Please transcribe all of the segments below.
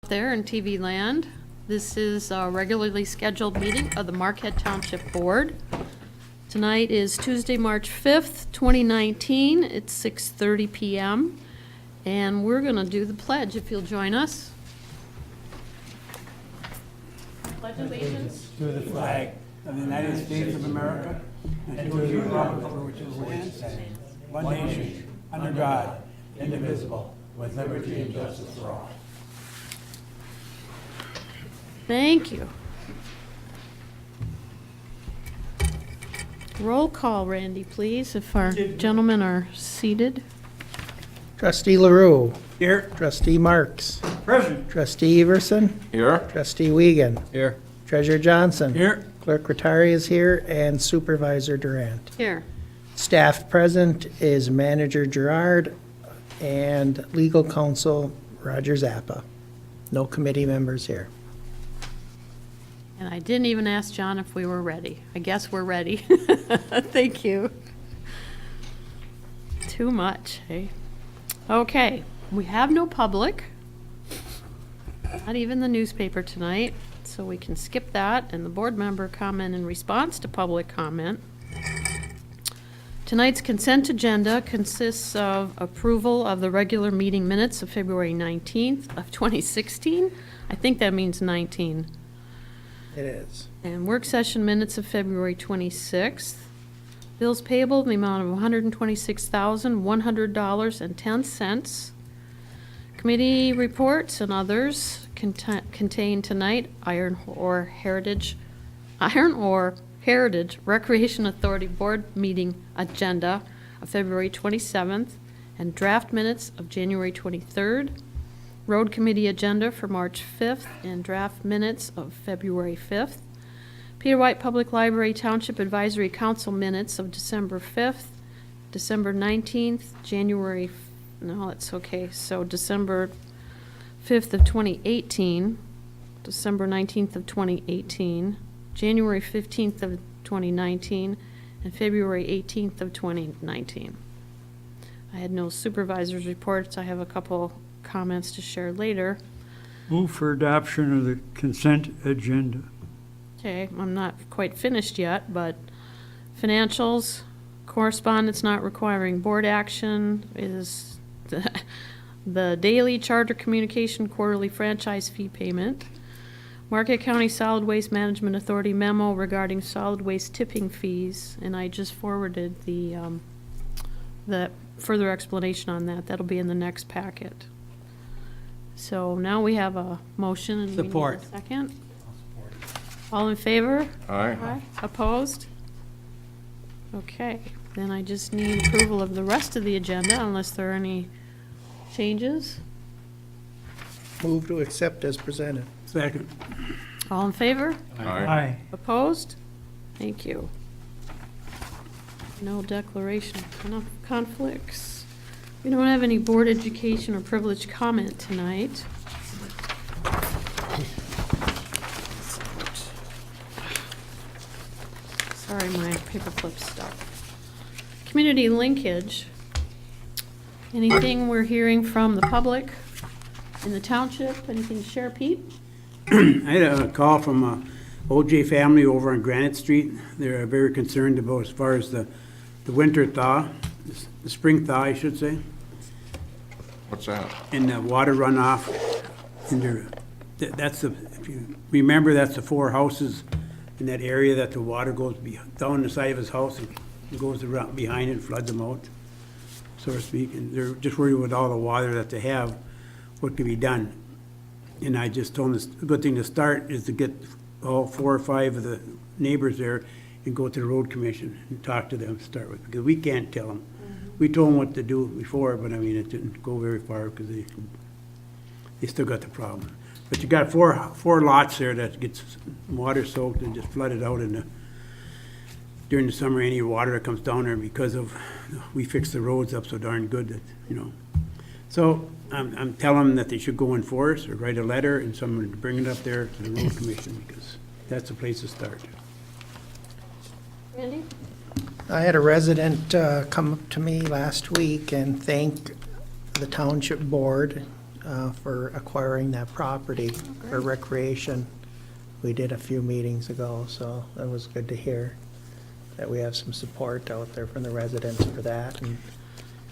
There in TV land. This is a regularly scheduled meeting of the Marquette Township Board. Tonight is Tuesday, March 5th, 2019. It's 6:30 p.m. And we're going to do the pledge, if you'll join us. Pledge allegiance. To the flag of the United States of America and to the republic for which it stands, one nation, under God, indivisible, with liberty and justice for all. Thank you. Roll call, Randy, please, if our gentlemen are seated. Trustee LaRue. Here. Trustee Marks. Present. Trustee Everson. Here. Trustee Wiegand. Here. Treasurer Johnson. Here. Clerk Rattari is here, and Supervisor Durant. Here. Staff present is Manager Gerard and Legal Counsel Roger Zappa. No committee members here. And I didn't even ask John if we were ready. I guess we're ready. Thank you. Too much, eh? Okay, we have no public, not even the newspaper tonight, so we can skip that, and the board member comment in response to public comment. Tonight's consent agenda consists of approval of the regular meeting minutes of February 19th of 2016. I think that means 19. It is. And work session minutes of February 26th. Bills payable in the amount of $126,100.10. Committee reports and others contained tonight. Iron Ore Heritage Recreation Authority Board meeting agenda of February 27th and draft minutes of January 23rd. Road Committee agenda for March 5th and draft minutes of February 5th. Peter White Public Library Township Advisory Council minutes of December 5th, December 19th, January, no, that's okay, so December 5th of 2018, December 19th of 2018, January 15th of 2019, and February 18th of 2019. I had no supervisors' reports. I have a couple comments to share later. Move for adoption of the consent agenda. Okay, I'm not quite finished yet, but financials, correspondence not requiring board action is the daily charter communication quarterly franchise fee payment. Marquette County Solid Waste Management Authority memo regarding solid waste tipping fees, and I just forwarded the further explanation on that. That'll be in the next packet. So now we have a motion and Support. We need a second. All in favor? Aye. Opposed? Okay, then I just need approval of the rest of the agenda unless there are any changes. Move to accept as presented. Second. All in favor? Aye. Opposed? Thank you. No declaration of conflicts. We don't have any board education or privilege comment tonight. Sorry, my paperclip stuck. Community linkage. Anything we're hearing from the public in the township? Anything to share, Pete? I had a call from a OJ family over on Granite Street. They're very concerned about as far as the winter thaw, the spring thaw, I should say, What's that? and the water runoff. And that's the, if you remember, that's the 4 houses in that area that the water goes down the side of his house and goes around behind and floods them out, so to speak. And they're just worried with all the water that they have, what can be done. And I just told them the good thing to start is to get all 4 or 5 of the neighbors there and go to the road commission and talk to them to start with, because we can't tell them. We told them what to do before, but I mean, it didn't go very far because they still got the problem. But you got four lots there that gets water soaked and just flooded out during the summer, any water that comes down there because of, we fixed the roads up so darn good that, you know. So I'm telling them that they should go in force or write a letter and someone to bring it up there to the road commission, because that's the place to start. Randy? I had a resident come up to me last week and thank the township board for acquiring that property for recreation. We did a few meetings ago, so that was good to hear that we have some support out there from the residents for that. And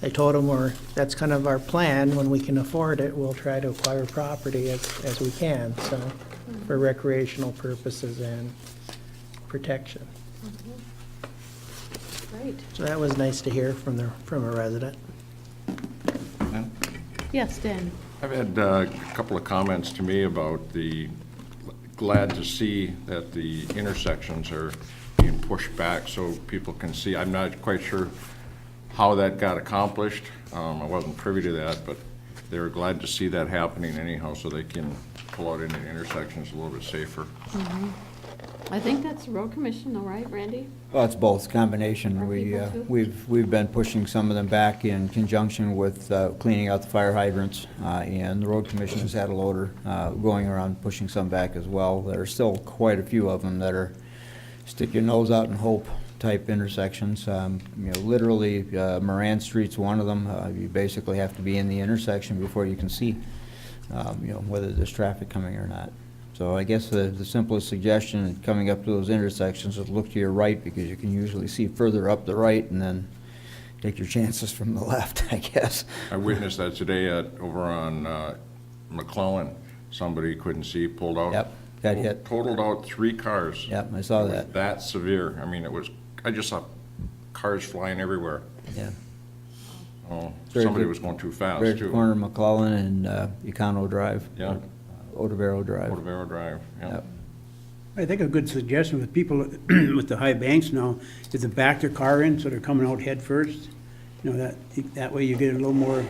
I told them that's kind of our plan. When we can afford it, we'll try to acquire property as we can, so for recreational purposes and protection. Great. So that was nice to hear from a resident. Yes, Dan? I've had a couple of comments to me about glad to see that the intersections are being pushed back so people can see. I'm not quite sure how that got accomplished. I wasn't privy to that, but they were glad to see that happening anyhow so they can pull out into the intersections a little bit safer. I think that's the road commission, all right, Randy? Well, it's both, combination. Are We, people too? we've been pushing some of them back in conjunction with cleaning out the fire hydrants, and the road commission has had a loader going around pushing some back as well. There are still quite a few of them that are stick your nose out and hope type intersections. Literally, Moran Street's one of them. You basically have to be in the intersection before you can see, whether there's traffic coming or not. So I guess the simplest suggestion coming up to those intersections is look to your right, because you can usually see further up the right, and then take your chances from the left, I guess. I witnessed that today over on McClellan. Somebody couldn't see, pulled out. Yep, got hit. Totaled out 3 cars. Yep, I saw that. That severe. I mean, I just saw cars flying everywhere. Yeah. Oh, Very somebody good. was going too fast, Right at the too. corner of McClellan and Econo Drive. Yeah. Otavero Drive. Portobello Drive, yeah. Yep. I think a good suggestion with people with the high banks now is to back their car in so they're coming out head first. That way you get a little more,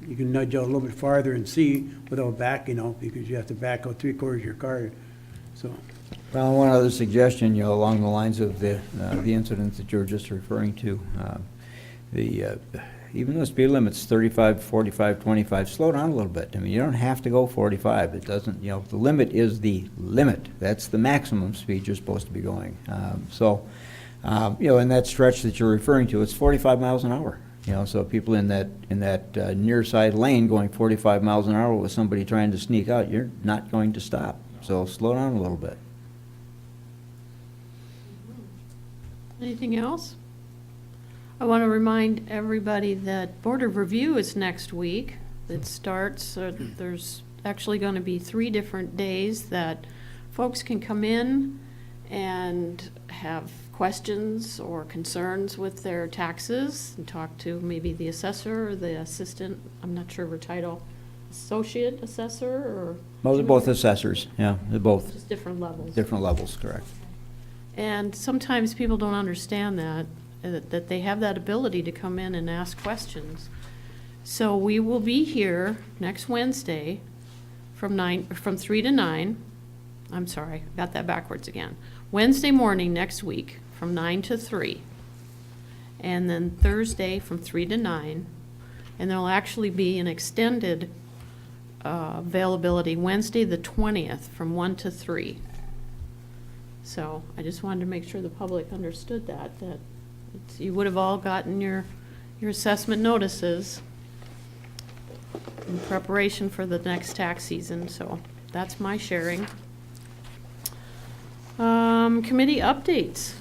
you can nudge out a little bit farther and see without backing out, because you have to back out 3/4 of your car, so. Well, one other suggestion, along the lines of the incident that you were just referring to, even though the speed limit's 35, 45, 25, slow down a little bit. I mean, you don't have to go 45. It doesn't, the limit is the limit. That's the maximum speed you're supposed to be going. In that stretch that you're referring to, it's 45 miles an hour. So people in that near side lane going 45 miles an hour with somebody trying to sneak out, you're not going to stop. So slow down a little bit. Anything else? I want to remind everybody that Board of Review is next week. It starts, there's actually going to be 3 different days that folks can come in and have questions or concerns with their taxes and talk to maybe the assessor or the assistant, I'm not sure of her title, associate assessor or? Well, they're both assessors, yeah, they're both Just different levels. different levels, correct. And sometimes people don't understand that they have that ability to come in and ask questions. So we will be here next Wednesday from 3 to 9. I'm sorry, got that backwards again. Wednesday morning next week from 9 to 3. And then Thursday from 3 to 9. And there'll actually be an extended availability Wednesday the 20th from 1 to 3. So I just wanted to make sure the public understood that you would have all gotten your assessment notices in preparation for the next tax season, so that's my sharing. Committee updates.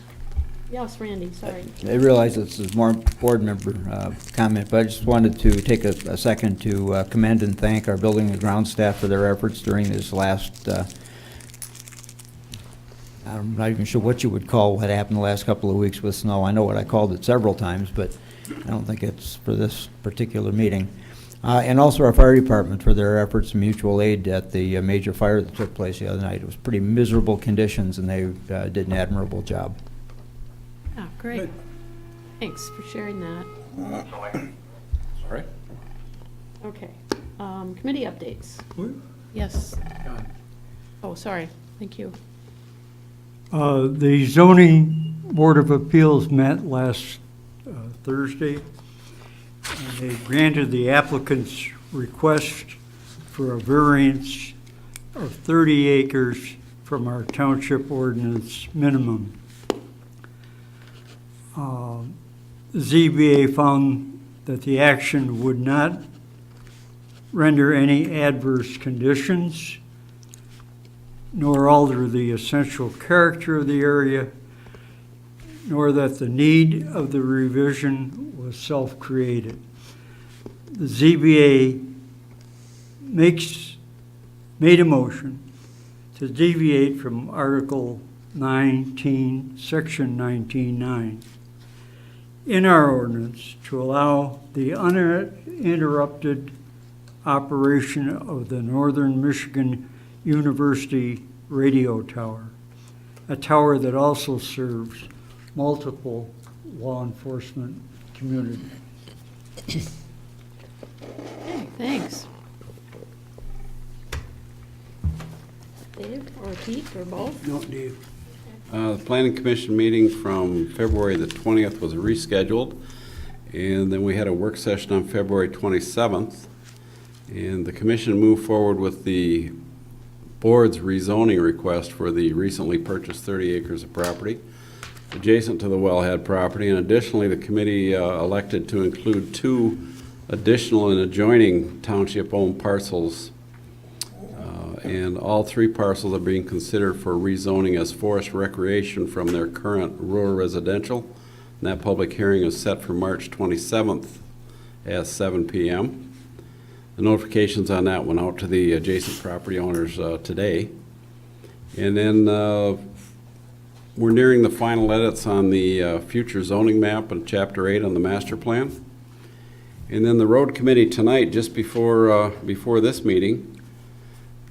Yes, Randy, sorry. I realize this is more board member comment, but I just wanted to take a second to commend and thank our building and ground staff for their efforts during this last I'm not even sure what you would call what happened the last couple of weeks with snow. I know what I called it several times, but I don't think it's for this particular meeting. And also our fire department for their efforts and mutual aid at the major fire that took place the other night. It was pretty miserable conditions, and they did an admirable job. Oh, great. Good. Thanks for sharing that. Sorry? Okay. Committee updates. Yes. Oh, sorry. Thank you. The zoning board of appeals met last Thursday, and they granted the applicant's request for a variance of 30 acres from our township ordinance minimum. The ZBA found that the action would not render any adverse conditions, nor alter the essential character of the area, nor that the need of the revision was self-created. The ZBA made a motion to deviate from Article 19, Section 19.9 in our ordinance to allow the uninterrupted operation of the Northern Michigan University radio tower, a tower that also serves multiple law enforcement communities. Okay, thanks. Dave or Pete or both? No, Dave. The Planning Commission meeting from February the 20th was rescheduled, and then we had a work session on February 27th, and the commission moved forward with the board's rezoning request for the recently purchased 30 acres of property adjacent to the wellhead property, and additionally, the committee elected to include 2 additional and adjoining township-owned parcels, and all 3 parcels are being considered for rezoning as forest recreation from their current rural residential. And that public hearing is set for March 27th at 7 p.m. The notifications on that went out to the adjacent property owners today. And then we're nearing the final edits on the future zoning map and Chapter 8 on the master plan. And then the road committee tonight, just before this meeting,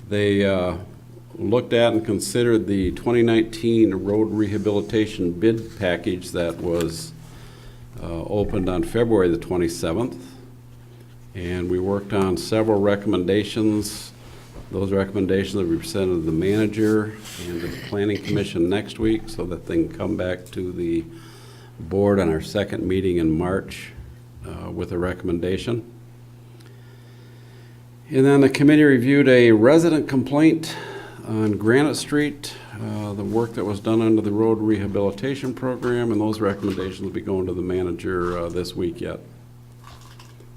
they looked at and considered the 2019 road rehabilitation bid package that was opened on February the 27th. And we worked on several recommendations. Those recommendations will be presented to the manager and the planning commission next week so that they can come back to the board on our second meeting in March with a recommendation. And then the committee reviewed a resident complaint on Granite Street, the work that was done under the road rehabilitation program, and those recommendations will be going to the manager this week yet.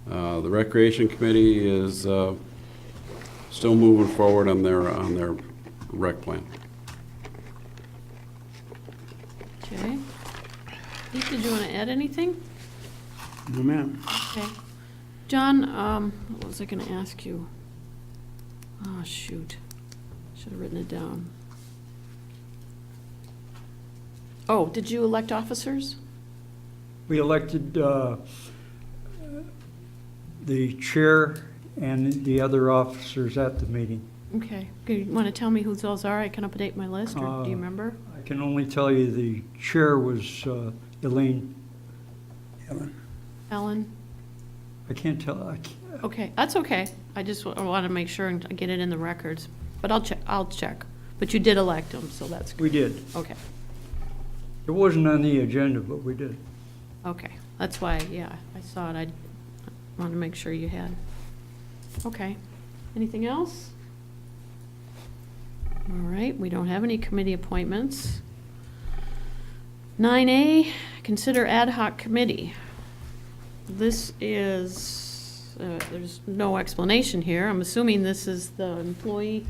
The Recreation Committee is still moving forward on their rec plan. Okay. Pete, did you want to add anything? No, ma'am. Okay. John, what was I going to ask you? Oh, shoot. Should have written it down. Oh, did you elect officers? We elected the chair and the other officers at the meeting. Okay. You want to tell me who those are? I can update my list, or do you remember? I can only tell you the chair was Elaine. Ellen? I can't tell. Okay, that's okay. I just want to make sure and get it in the records. But I'll check. But you did elect them, so that's good. We did. Okay. It wasn't on the agenda, but we did. Okay. That's why, yeah, I saw it. I wanted to make sure you had. Okay. Anything else? All right, we don't have any committee appointments. 9A, consider ad hoc committee. This is, there's no explanation here. I'm assuming this is the employee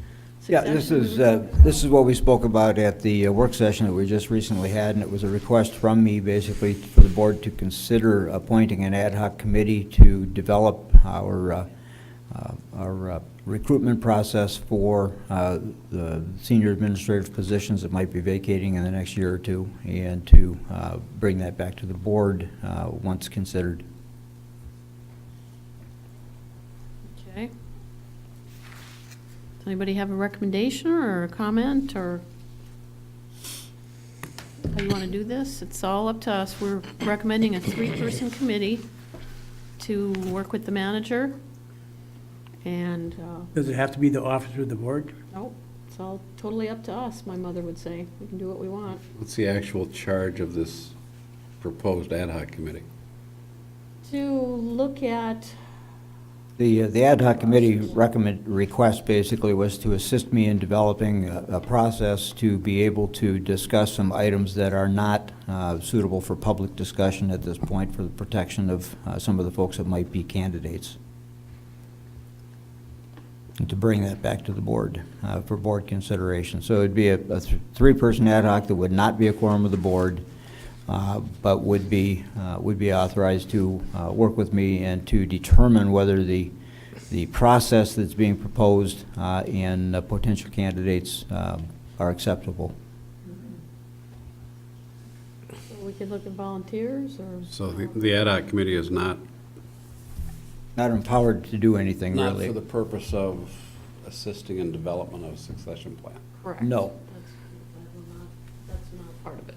Yeah, succession. this is what we spoke about at the work session that we just recently had, and it was a request from me basically for the board to consider appointing an ad hoc committee to develop our recruitment process for the senior administrative positions that might be vacating in the next year or two, and to bring that back to the board once considered. Okay. Does anybody have a recommendation or a comment or how you want to do this? It's all up to us. We're recommending a 3-person committee to work with the manager. And, Does it have to be the officer of the board? nope, it's all totally up to us, my mother would say. We can do what we want. What's the actual charge of this proposed ad hoc committee? To look at, The ad hoc committee request basically was to assist me in developing a process to be able to discuss some items that are not suitable for public discussion at this point for the protection of some of the folks that might be candidates. and to bring that back to the board for board consideration. So it'd be a three-person ad hoc that would not be a quorum of the board, but would be authorized to work with me and to determine whether the process that's being proposed and potential candidates are acceptable. So we could look at volunteers, or? So the ad hoc committee is not Not empowered to do anything, Not really. for the purpose of assisting in development of a succession plan. Correct. No. That's not part of it.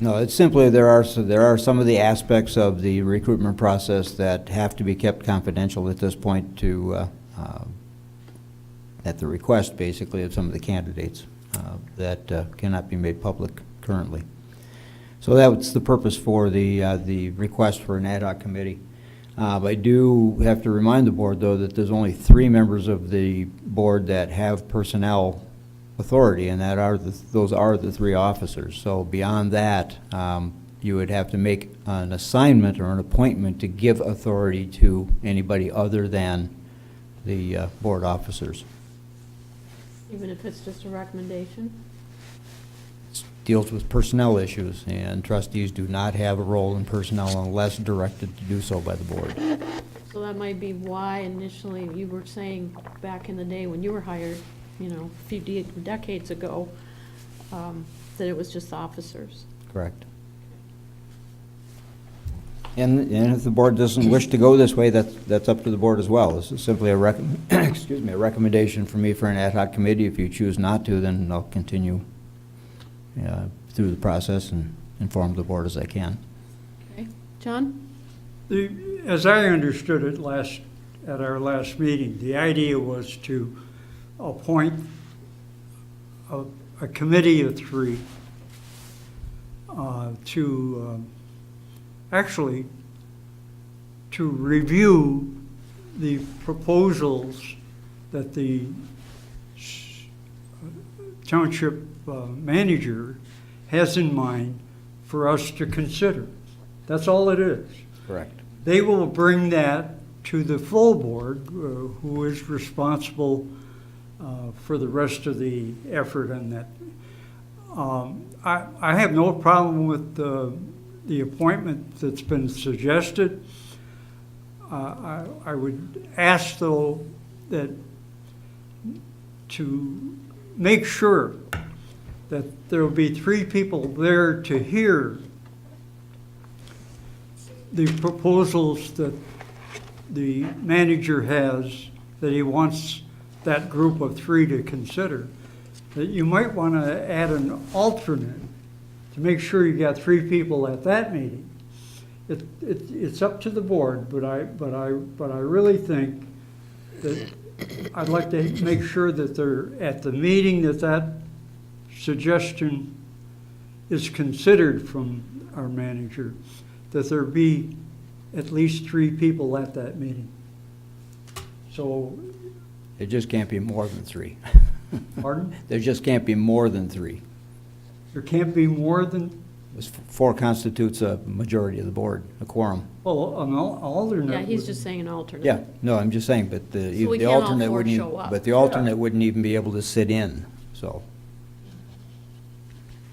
No, it's simply, there are some of the aspects of the recruitment process that have to be kept confidential at this point to, at the request, basically, of some of the candidates that cannot be made public currently. So that's the purpose for the request for an ad hoc committee. I do have to remind the board, though, that there's only 3 members of the board that have personnel authority, and those are the 3 officers. So beyond that, you would have to make an assignment or an appointment to give authority to anybody other than the board officers. Even if it's just a recommendation? Deals with personnel issues, and trustees do not have a role in personnel unless directed to do so by the board. So that might be why initially you were saying back in the day when you were hired, you know, a few decades ago, that it was just officers. Correct. And if the board doesn't wish to go this way, that's up to the board as well. This is simply a recommendation from me for an ad hoc committee. If you choose not to, then I'll continue through the process and inform the board as I can. Okay. John? As I understood it at our last meeting, the idea was to appoint a committee of 3 to review the proposals that the township manager has in mind for us to consider. That's all it is. Correct. They will bring that to the full board, who is responsible for the rest of the effort on that. I have no problem with the appointment that's been suggested. I would ask, though, that to make sure that there will be 3 people there to hear the proposals that the manager has, that he wants that group of 3 to consider, that you might want to add an alternate to make sure you got 3 people at that meeting. It's up to the board, but I really think that I'd like to make sure that they're at the meeting, that suggestion is considered from our manager, that there be at least 3 people at that meeting. So, There just can't be more than 3. pardon? There just can't be more than 3. There can't be more than, 4 constitutes a majority of the board, a quorum. well, an alternate. Yeah, he's would- just saying an alternate. Yeah, no, I'm just saying, but we the can't all alternate 4 wouldn't, show up. but the alternate wouldn't even be able to sit in, so,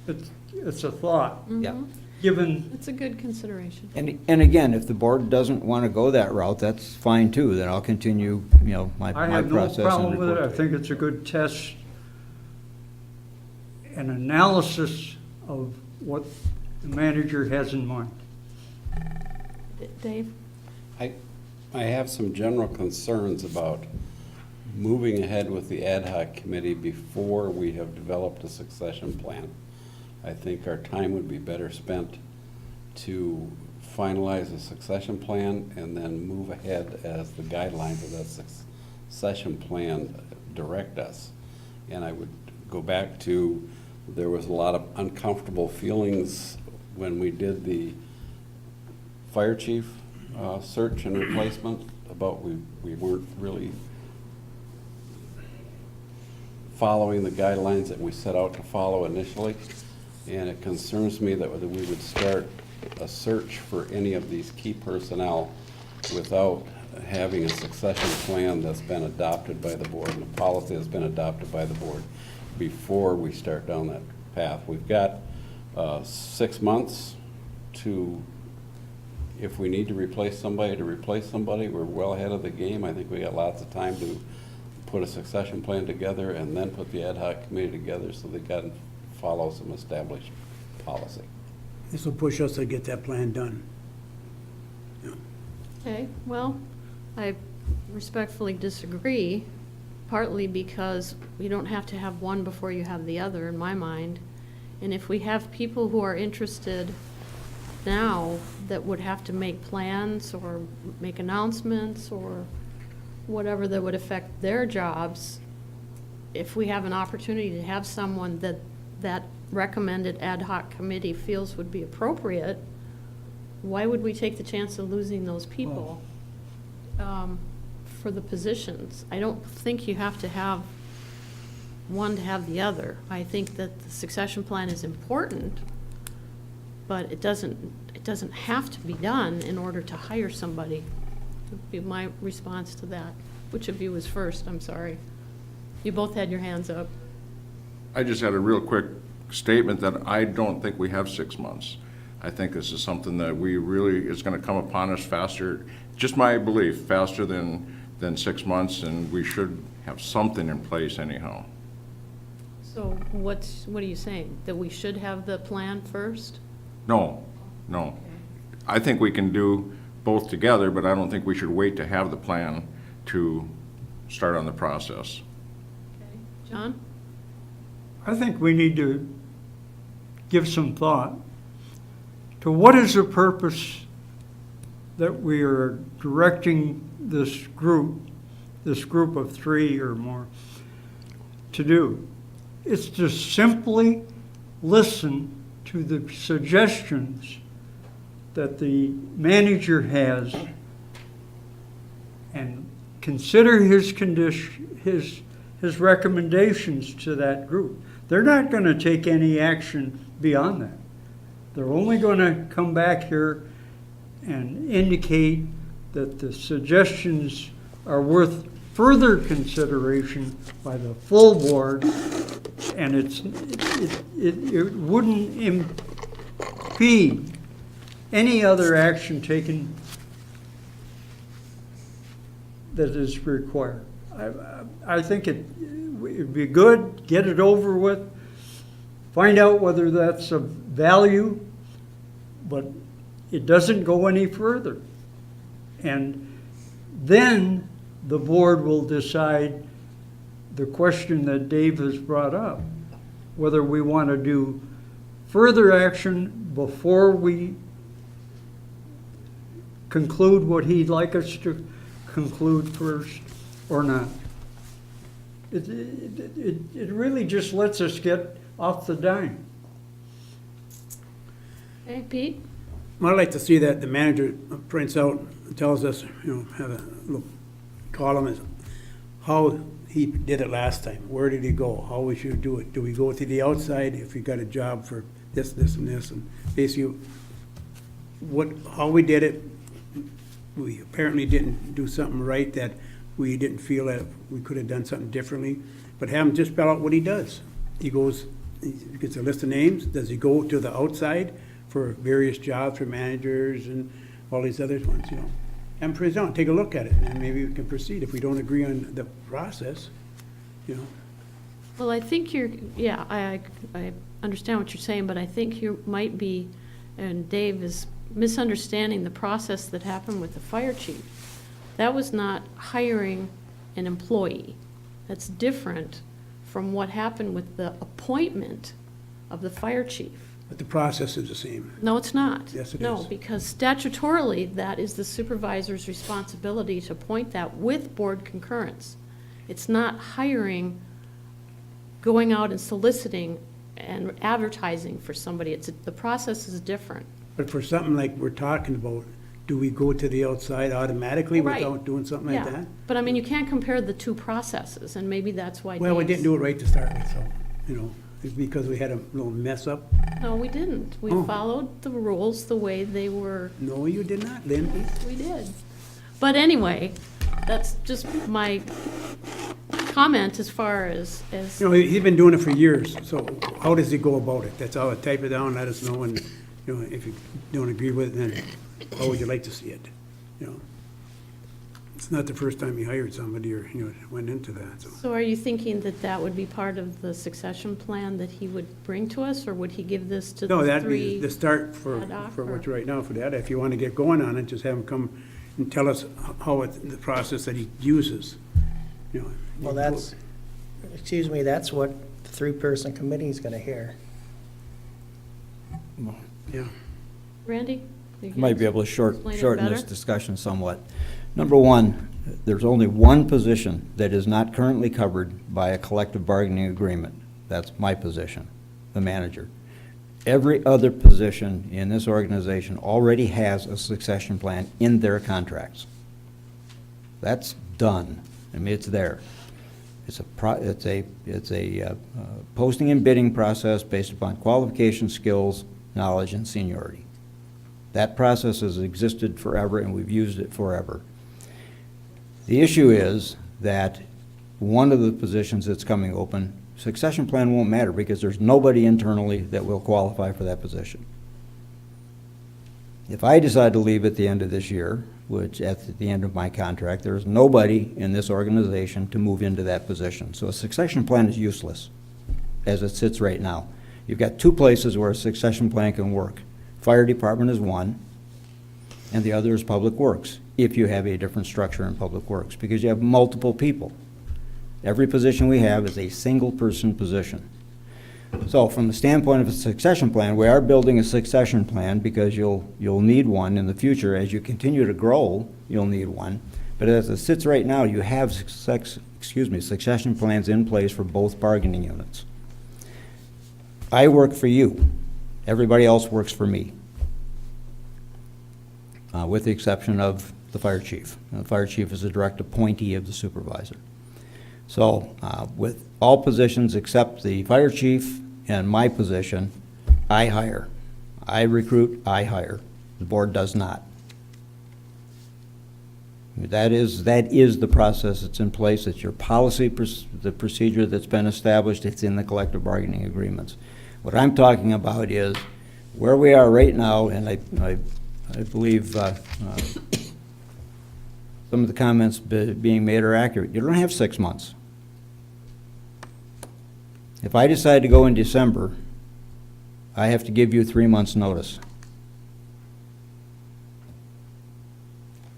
It's a thought, yeah. given, It's a good consideration. And again, if the board doesn't want to go that route, that's fine too, then I'll continue, my I have no process. and problem with it. I report. think it's a good test and analysis of what the manager has in mind. Dave? I have some general concerns about moving ahead with the ad hoc committee before we have developed a succession plan. I think our time would be better spent to finalize a succession plan and then move ahead as the guidelines of that succession plan direct us. And I would go back to, there was a lot of uncomfortable feelings when we did the fire chief search and replacement about we weren't really following the guidelines that we set out to follow initially. And it concerns me that we would start a search for any of these key personnel without having a succession plan that's been adopted by the board and a policy that's been adopted by the board before we start down that path. We've got 6 months to, if we need to replace somebody, We're well ahead of the game. I think we got lots of time to put a succession plan together and then put the ad hoc committee together so they can follow some established policy. This will push us to get that plan done. Okay, well, I respectfully disagree, partly because you don't have to have one before you have the other, in my mind. And if we have people who are interested now that would have to make plans or make announcements or whatever that would affect their jobs, if we have an opportunity to have someone that recommended ad hoc committee feels would be appropriate, why would we take the chance of losing those people for the positions? I don't think you have to have one to have the other. I think that the succession plan is important, but it doesn't have to be done in order to hire somebody. Would be my response to that. Which of you was first? I'm sorry. You both had your hands up. I just had a real quick statement that I don't think we have 6 months. I think this is something that we really, is gonna come upon us faster, just my belief, faster than 6 months, and we should have something in place anyhow. So what are you saying? That we should have the plan first? No. I think we can do both together, but I don't think we should wait to have the plan to start on the process. Okay. John? I think we need to give some thought to what is the purpose that we are directing this group of 3 or more, to do. It's to simply listen to the suggestions that the manager has and consider his recommendations to that group. They're not going to take any action beyond that. They're only going to come back here and indicate that the suggestions are worth further consideration by the full board, and it wouldn't impede any other action taken that is required. I think it'd be good, get it over with, find out whether that's of value, but it doesn't go any further. And then the board will decide the question that Dave has brought up, whether we want to do further action before we conclude what he'd like us to conclude first or not. It really just lets us get off the dime. Okay, Pete? Well, I'd like to see that the manager prints out, tells us, have a little column is how he did it last time. Where did he go? How we should do it? Do we go to the outside if we got a job for this, this, and this? And basically, how we did it. We apparently didn't do something right, that we didn't feel that we could have done something differently. But have him just spell out what he does. He gets a list of names. Does he go to the outside for various jobs for managers and all these other ones, And present, take a look at it, and maybe we can proceed. If we don't agree on the process, Well, I think I understand what you're saying, but I think you might be, and Dave is misunderstanding the process that happened with the fire chief. That was not hiring an employee. That's different from what happened with the appointment of the fire chief. But the process is the same. No, it's not. Yes, it No, is. because statutorily, that is the supervisor's responsibility to appoint that with board concurrence. It's not hiring, going out and soliciting and advertising for somebody. The process is different. But for something like we're talking about, do we go to the outside automatically Right. without doing something like Yeah, that? but I mean, you can't compare the two processes, and maybe that's why Well, we Dave's- didn't do it right to start with, so, it's because we had a little mess up. No, we didn't. We Oh. followed the rules the way they were. No, you did not, Lynn. We did. But anyway, that's just my comment as far as, You know, he's been doing it for years, so how does he go about it? That's all, type it down, let us know, and, you know, if you don't agree with it, then how would you like to see it? You know, it's not the first time he hired somebody or, you know, went into that, so. so are you thinking that that would be part of the succession plan that he would bring to us, or would he give this to No, the that'd be three? the start for ad hoc, what's or- right now for that. If you want to get going on it, just have him come and tell us how it, the process that he uses, you know. Well, that's, excuse me, that's what the three-person committee is gonna hear. Yeah. Randy? You Might be can able to explain it shorten this better? discussion somewhat. Number one, there's only one position that is not currently covered by a collective bargaining agreement. That's my position, the manager. Every other position in this organization already has a succession plan in their contracts. That's done. I mean, it's there. It's a posting and bidding process based upon qualifications, skills, knowledge, and seniority. That process has existed forever, and we've used it forever. The issue is that one of the positions that's coming open, succession plan won't matter because there's nobody internally that will qualify for that position. If I decide to leave at the end of this year, which at the end of my contract, there's nobody in this organization to move into that position. So a succession plan is useless as it sits right now. You've got two places where a succession plan can work. Fire department is one, and the other is public works, if you have a different structure in public works, because you have multiple people. Every position we have is a single-person position. So from the standpoint of a succession plan, we are building a succession plan because you'll need one in the future. As you continue to grow, you'll need one. But as it sits right now, you have succession plans in place for both bargaining units. I work for you. Everybody else works for me, with the exception of the fire chief. And the fire chief is a direct appointee of the supervisor. So with all positions except the fire chief and my position, I hire. I recruit, I hire. The board does not. That is the process that's in place. It's your policy, the procedure that's been established. It's in the collective bargaining agreements. What I'm talking about is where we are right now, and I believe some of the comments being made are accurate. You don't have 6 months. If I decide to go in December, I have to give you 3 months' notice.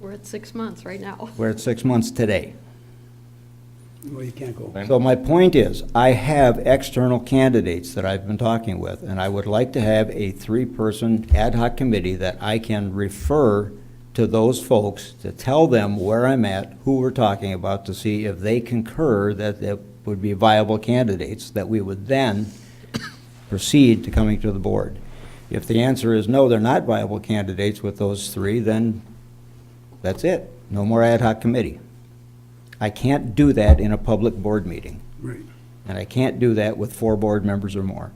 We're at 6 months right now. We're at 6 months today. Well, you can't go. So my point is, I have external candidates that I've been talking with, and I would like to have a 3-person ad hoc committee that I can refer to those folks to tell them where I'm at, who we're talking about, to see if they concur that it would be viable candidates that we would then proceed to coming to the board. If the answer is no, they're not viable candidates with those 3, then that's it. No more ad hoc committee. I can't do that in a public board meeting, Right. and I can't do that with 4 board members or more.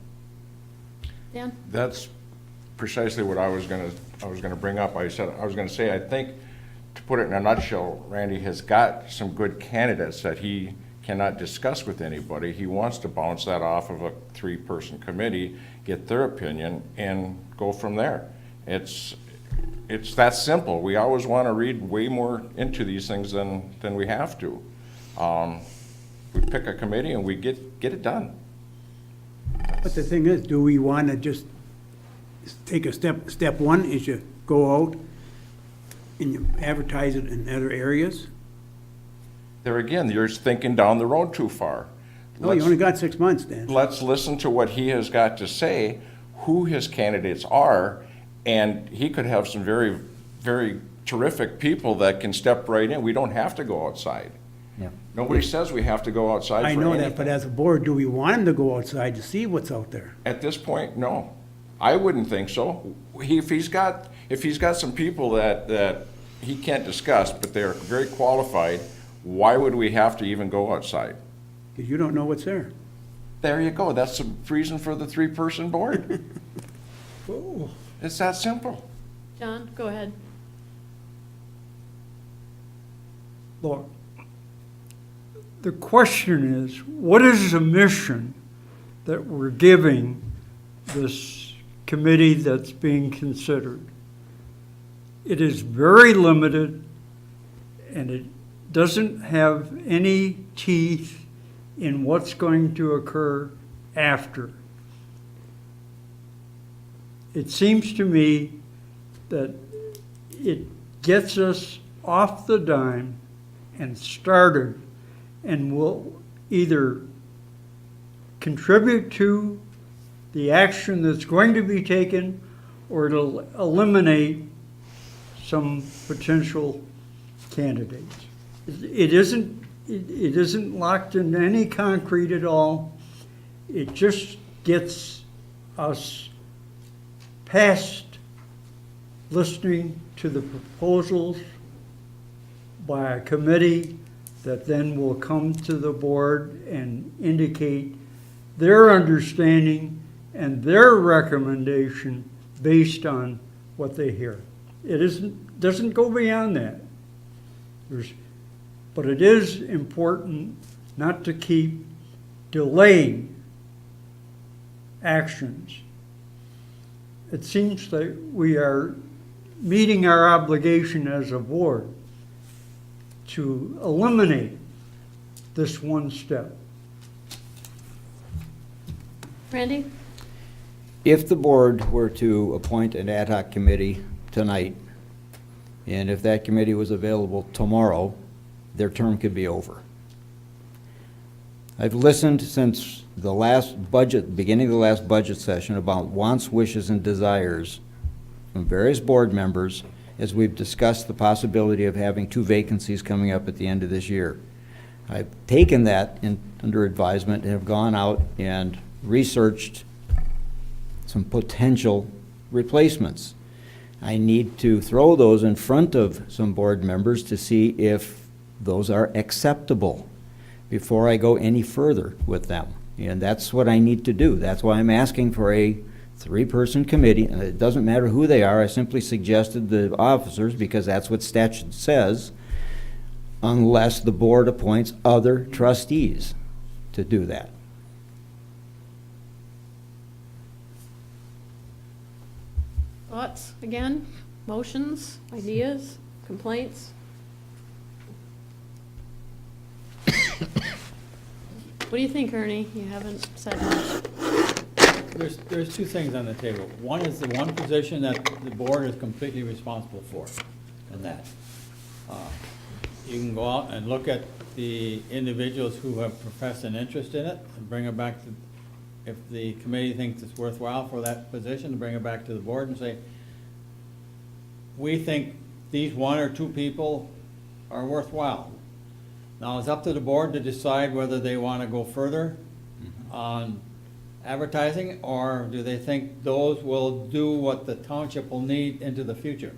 Dan? That's precisely what I was gonna bring up. I was gonna say, I think, to put it in a nutshell, Randy has got some good candidates that he cannot discuss with anybody. He wants to bounce that off of a 3-person committee, get their opinion, and go from there. It's that simple. We always want to read way more into these things than we have to. We pick a committee and we get it done. But the thing is, do we want to just take a step one is you go out and you advertise it in other areas? There again, you're thinking down the road too far. Oh, you only got 6 months, Dan. Let's listen to what he has got to say, who his candidates are, and he could have some very, very terrific people that can step right in. We don't have to go outside. Yeah. Nobody says we have to go outside for I know that, anything. but as a board, do we want him to go outside to see what's out there? At this point, no. I wouldn't think so. If he's got some people that he can't discuss, but they're very qualified, why would we have to even go outside? Because you don't know what's there. There you go. That's the reason for the 3-person board. It's that simple. John, go ahead. Look, the question is, what is the mission that we're giving this committee that's being considered? It is very limited, and it doesn't have any teeth in what's going to occur after. It seems to me that it gets us off the dime and started, and will either contribute to the action that's going to be taken, or it'll eliminate some potential candidates. It isn't locked in any concrete at all. It just gets us past listening to the proposals by a committee that then will come to the board and indicate their understanding and their recommendation based on what they hear. It doesn't go beyond that. But it is important not to keep delaying actions. It seems that we are meeting our obligation as a board to eliminate this one step. Randy? If the board were to appoint an ad hoc committee tonight, and if that committee was available tomorrow, their term could be over. I've listened since the last budget, beginning of the last budget session, about wants, wishes, and desires from various board members as we've discussed the possibility of having 2 vacancies coming up at the end of this year. I've taken that under advisement and have gone out and researched some potential replacements. I need to throw those in front of some board members to see if those are acceptable before I go any further with them. And that's what I need to do. That's why I'm asking for a 3-person committee, and it doesn't matter who they are. I simply suggested the officers because that's what statute says, unless the board appoints other trustees to do that. Thoughts, again? Motions, ideas, complaints? What do you think, Ernie? You haven't said much. There's 2 things on the table. One is the one position that the board is completely responsible for, and that. You can go out and look at the individuals who have professed an interest in it and bring it back to, if the committee thinks it's worthwhile for that position, to bring it back to the board and say, we think these 1 or 2 people are worthwhile. Now, it's up to the board to decide whether they want to go further on advertising, or do they think those will do what the township will need into the future.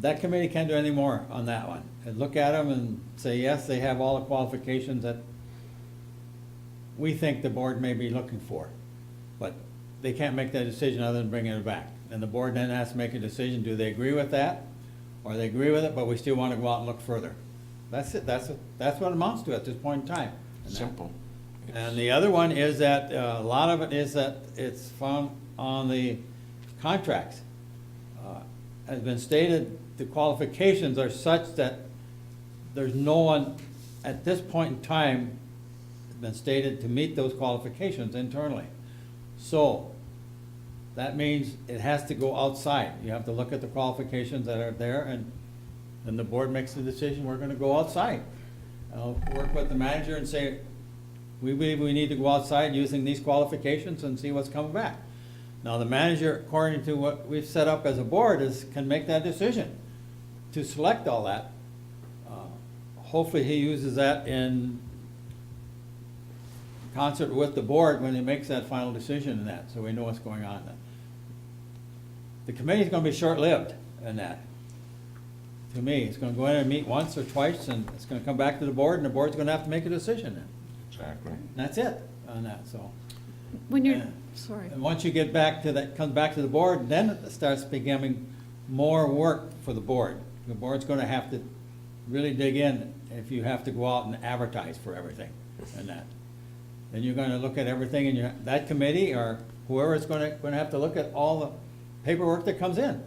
That committee can't do any more on that one. And look at them and say, yes, they have all the qualifications that we think the board may be looking for. But they can't make that decision other than bringing it back. And the board then has to make a decision, do they agree with that? Or they agree with it, but we still want to go out and look further. That's it. That's what it amounts to at this point in time. Simple. And the other one is that, a lot of it is that it's found on the contracts. Has been stated, the qualifications are such that there's no one at this point in time has been stated to meet those qualifications internally. So, that means it has to go outside. You have to look at the qualifications that are there, and then the board makes the decision, we're gonna go outside. I'll work with the manager and say, we believe we need to go outside using these qualifications and see what's coming back. Now, the manager, according to what we've set up as a board, can make that decision to select all that. Hopefully, he uses that in concert with the board when he makes that final decision in that, so we know what's going on. The committee's gonna be short-lived in that. To me, it's gonna go in and meet once or twice, and it's gonna come back to the board, and the board's gonna have to make a decision then. Exactly. And that's it on that, so. When you're, Yeah. sorry. And once you get back to that, comes back to the board, then it starts becoming more work for the board. The board's gonna have to really dig in if you have to go out and advertise for everything and that. Then you're gonna look at everything in that committee or whoever is gonna have to look at all the paperwork that comes in.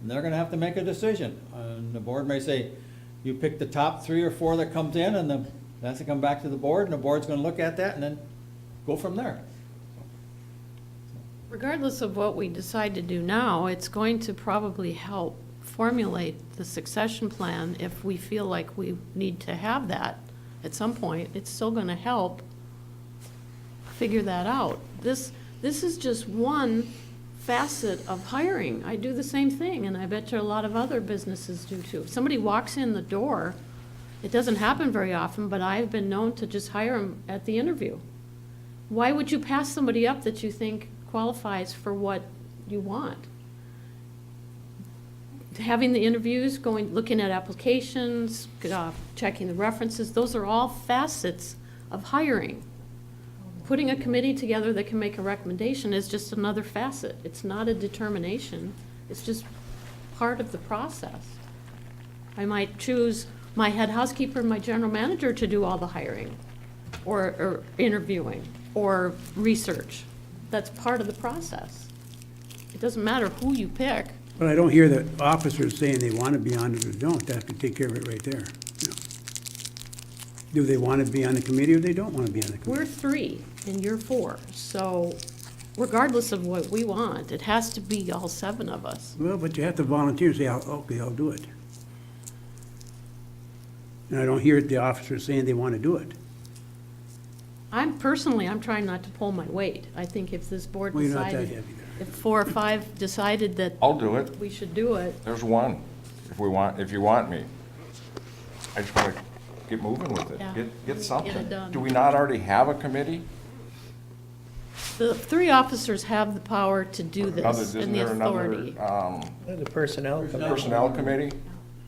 And they're gonna have to make a decision. And the board may say, you pick the top 3 or 4 that comes in and that has to come back to the board and the board's gonna look at that and then go from there. Regardless of what we decide to do now, it's going to probably help formulate the succession plan if we feel like we need to have that at some point. It's still going to help figure that out. This is just one facet of hiring. I do the same thing, and I bet you a lot of other businesses do too. If somebody walks in the door, it doesn't happen very often, but I've been known to just hire them at the interview. Why would you pass somebody up that you think qualifies for what you want? Having the interviews, looking at applications, checking the references, those are all facets of hiring. Putting a committee together that can make a recommendation is just another facet. It's not a determination. It's just part of the process. I might choose my head housekeeper and my general manager to do all the hiring, or interviewing, or research. That's part of the process. It doesn't matter who you pick. But I don't hear the officers saying they want to be on it or don't. They have to take care of it right there. You know. Do they want to be on the committee or they don't want to be on the committee? We're 3 and you're 4, so regardless of what we want, it has to be all 7 of us. Well, but you have to volunteer and say, okay, I'll do it. And I don't hear the officers saying they want to do it. I'm trying not to pull my weight. I think if this board Well, you're not that decided, heavy there. if 4 or 5 decided that I'll do it. we should do it, There's one, if you want me. I just want to get moving with it. Yeah. Get something. Get it done. Do we not already have a committee? the 3 officers have the power to do this and the authority. The personnel committee. Personnel committee?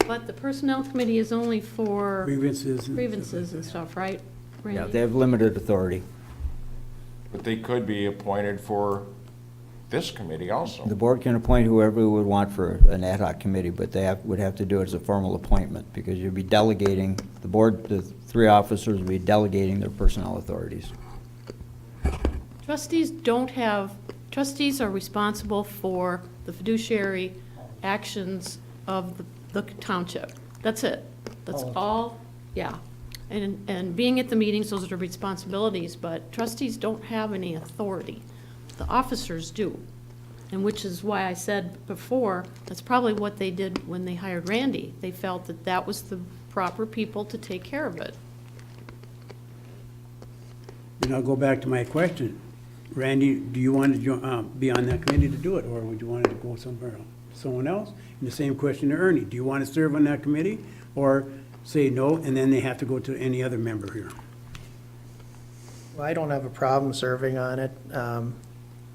But the personnel committee is only for Grievances. grievances and stuff, right, Randy? Yeah, they have limited authority. But they could be appointed for this committee also. The board can appoint whoever we would want for an ad hoc committee, but they would have to do it as a formal appointment, because you'd be delegating, the board, the 3 officers would be delegating their personnel authorities. Trustees are responsible for the fiduciary actions of the township. That's it. That's all, yeah. And being at the meetings, those are the responsibilities, but trustees don't have any authority. The officers do. And which is why I said before, that's probably what they did when they hired Randy. They felt that that was the proper people to take care of it. And I'll go back to my question. Randy, do you want to be on that committee to do it, or would you want it to go somewhere else? Someone else? And the same question to Ernie. Do you want to serve on that committee, or say no, and then they have to go to any other member here? Well, I don't have a problem serving on it,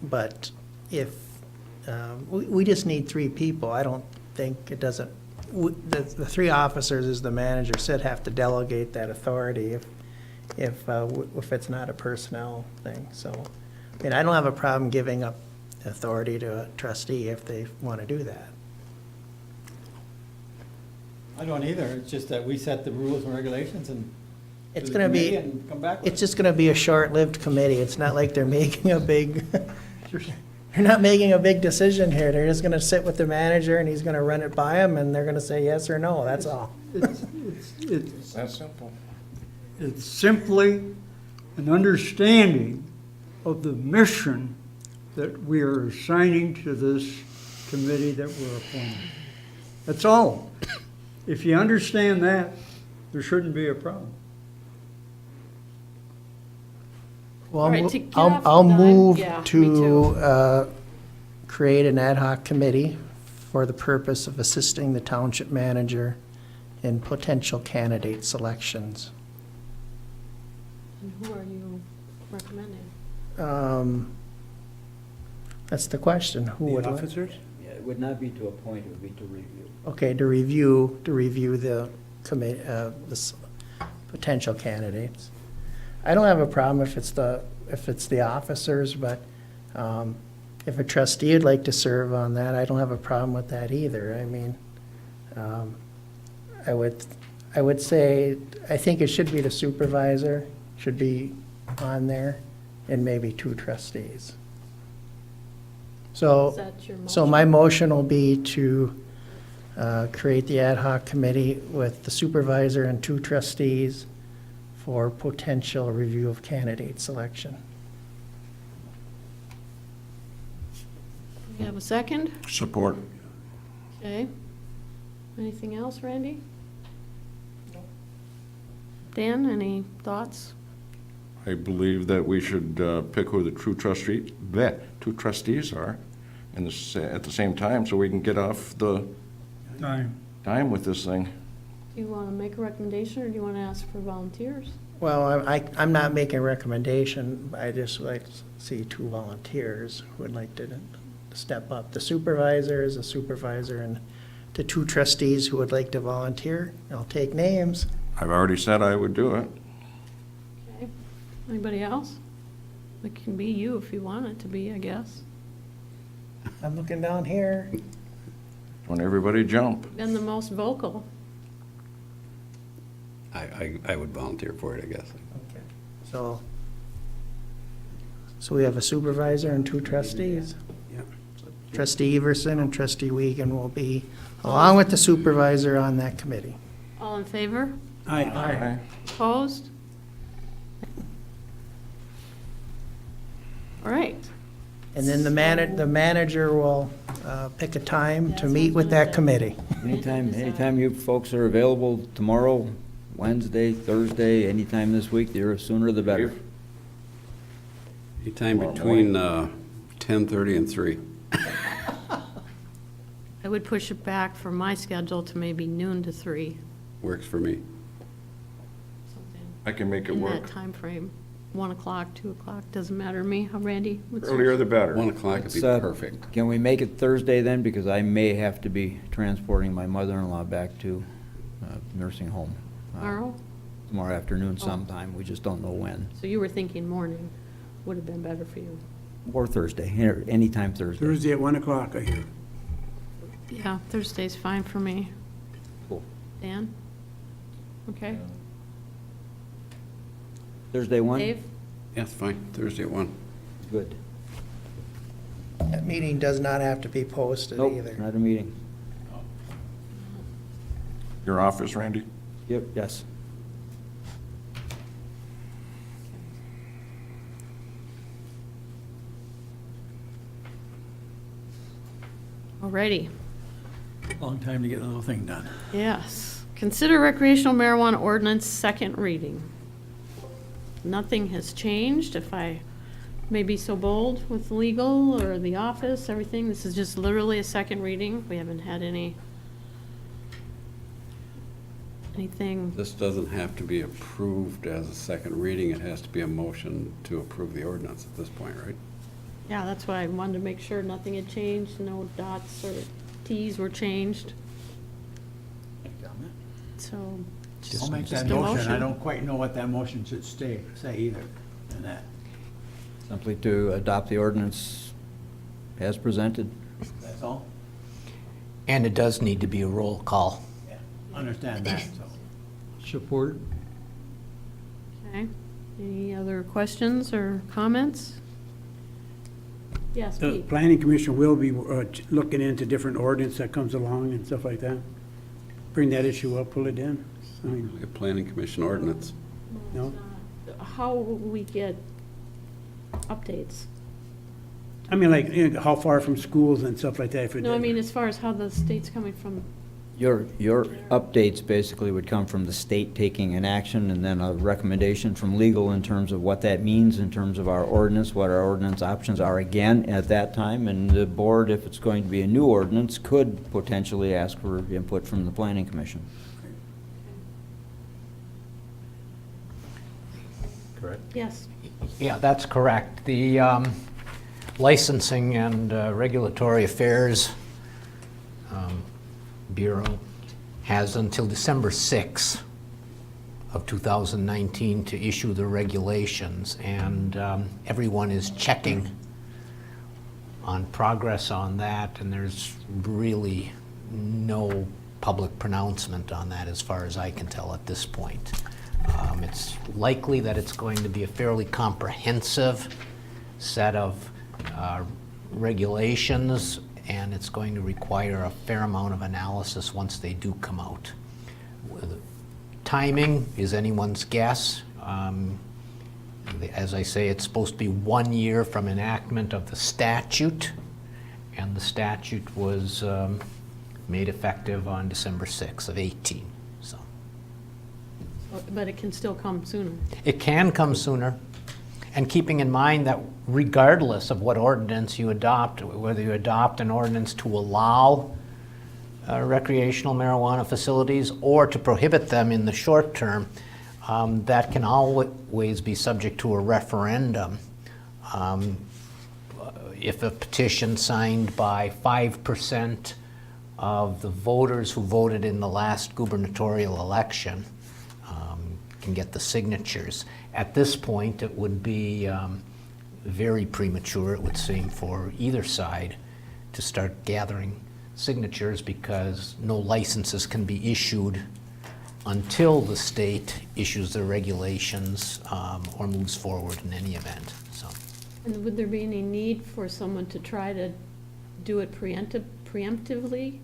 but if, we just need 3 people. I don't think it doesn't, the 3 officers, as the manager said, have to delegate that authority if it's not a personnel thing, so. I mean, I don't have a problem giving up authority to a trustee if they want to do that. I don't either, it's just that we set the rules and regulations and It's to the going to committee be, and come back with it's it. just going to be a short-lived committee. It's not like they're making a big, they're not making a big decision here. They're just going to sit with the manager and he's going to run it by them and they're going to say yes or no, that's all. It's That's simple. it's simply an understanding of the mission that we are assigning to this committee that we're appointing. That's all. If you understand that, there shouldn't be a problem. Well, All right, to get I'll off the I'll dime, move yeah, me to too. create an ad hoc committee for the purpose of assisting the township manager in potential candidate selections. And who are you recommending? That's the question. Who The would, officers? Yeah, it would not be to appoint, it would be to review. okay, to review the committee, potential candidates. I don't have a problem if it's the officers, but if a trustee would like to serve on that, I don't have a problem with that either. I mean, I would say, I think it should be the supervisor, should be on there, and maybe 2 trustees. Is So, that your so motion? my motion will be to create the ad hoc committee with the supervisor and 2 trustees for potential review of candidate selection. You have a second? Support. Okay. Anything else, Randy? Dan, any thoughts? I believe that we should pick who the two trustees are at the same time, so we can get off the dime with this thing. Do you want to make a recommendation, or do you want to ask for volunteers? Well, I'm not making a recommendation, I just like to see 2 volunteers who would like to step up. The supervisor is a supervisor, and the 2 trustees who would like to volunteer, I'll take names. I've already said I would do it. Okay. Anybody else? It can be you if you want it to be, I guess. I'm looking down here. When everybody jump. Been the most vocal. I would volunteer for it, I guess. Okay. So we have a supervisor and 2 trustees. Yep. Trustee Everson and trustee Wiegand will be, along with the supervisor, on that committee. All in favor? Aye. Opposed? All right. And then the manager will pick a time to That's meet what with I was that gonna committee. Anytime you folks are available tomorrow, Wednesday, Thursday, anytime this week, the sooner the better. Anytime between 10:30 and 3. I would push it back from my schedule to maybe noon to 3, Works for me. something I can make it in work. that time frame. 1 o'clock, 2 o'clock, doesn't matter to me. How, Randy? What's yours? Earlier the better. 1 o'clock would be Let's, perfect. Can we make it Thursday then, because I may have to be transporting my mother-in-law back to nursing home. Tomorrow? Tomorrow afternoon Oh. sometime, we just don't know when. So you were thinking morning would have been better for you. Or Thursday, anytime Thursday. Thursday at 1 o'clock, I hear. Yeah, Thursday's fine for me. Cool. Dan? Okay. Thursday 1? Dave? Yes, fine, Thursday at 1. Good. That meeting does not have to be posted Nope, either. not a meeting. Your office, Randy? Yep, yes. Alrighty. Long time to get the little thing done. Yes. Consider recreational marijuana ordinance second reading. Nothing has changed, if I may be so bold, with legal or the office, everything. This is just literally a second reading. We haven't had anything. This doesn't have to be approved as a second reading. It has to be a motion to approve the ordinance at this point, right? Yeah, that's why I wanted to make sure nothing had changed, no dots or Ts were changed. So, I'll make just that a motion. I motion. don't quite know what that motion should say either, in that. Simply to adopt the ordinance as presented. That's all? And it does need to be a roll call. Yeah, understand that, so. Support. Okay. Any other questions or comments? Yes, The Pete? planning commission will be looking into different ordinance that comes along and stuff like that. Bring that issue up, pull it in. I mean, Like a planning commission ordinance. no? How will we get updates? I mean, like, you know, how far from schools and stuff like that. if it- No, I mean, as far as how the state's coming from, Your updates basically would come from the state taking an action, and then a recommendation from legal in terms of what that means in terms of our ordinance, what our ordinance options are again at that time, and the board, if it's going to be a new ordinance, could potentially ask for input from the planning commission. Correct. yes, Yeah, that's correct. The Licensing and Regulatory Affairs Bureau has until December 6th of 2019 to issue the regulations, and everyone is checking on progress on that, and there's really no public pronouncement on that, as far as I can tell at this point. It's likely that it's going to be a fairly comprehensive set of regulations, and it's going to require a fair amount of analysis once they do come out. Timing is anyone's guess. As I say, it's supposed to be 1 year from enactment of the statute, and the statute was made effective on December 6th of 18. So But it can still come sooner. it can come sooner, and keeping in mind that regardless of what ordinance you adopt, whether you adopt an ordinance to allow recreational marijuana facilities or to prohibit them in the short term, that can always be subject to a referendum. If a petition signed by 5% of the voters who voted in the last gubernatorial election can get the signatures. At this point, it would be very premature, it would seem, for either side to start gathering signatures, because no licenses can be issued until the state issues their regulations or moves forward in any event. So, And would there be any need for someone to try to do it preemptively,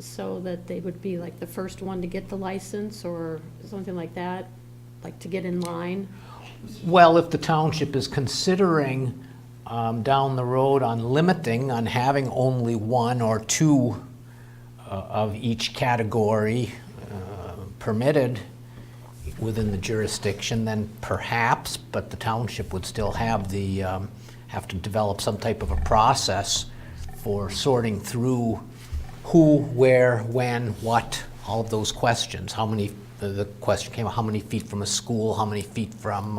so that they would be like the first one to get the license or something like that, like to get in line? well, if the township is considering down the road on limiting, on having only one or two of each category permitted within the jurisdiction, then perhaps, but the township would still have have to develop some type of a process for sorting through who, where, when, what, all of those questions. How many, the question came, how many feet from a school, how many feet from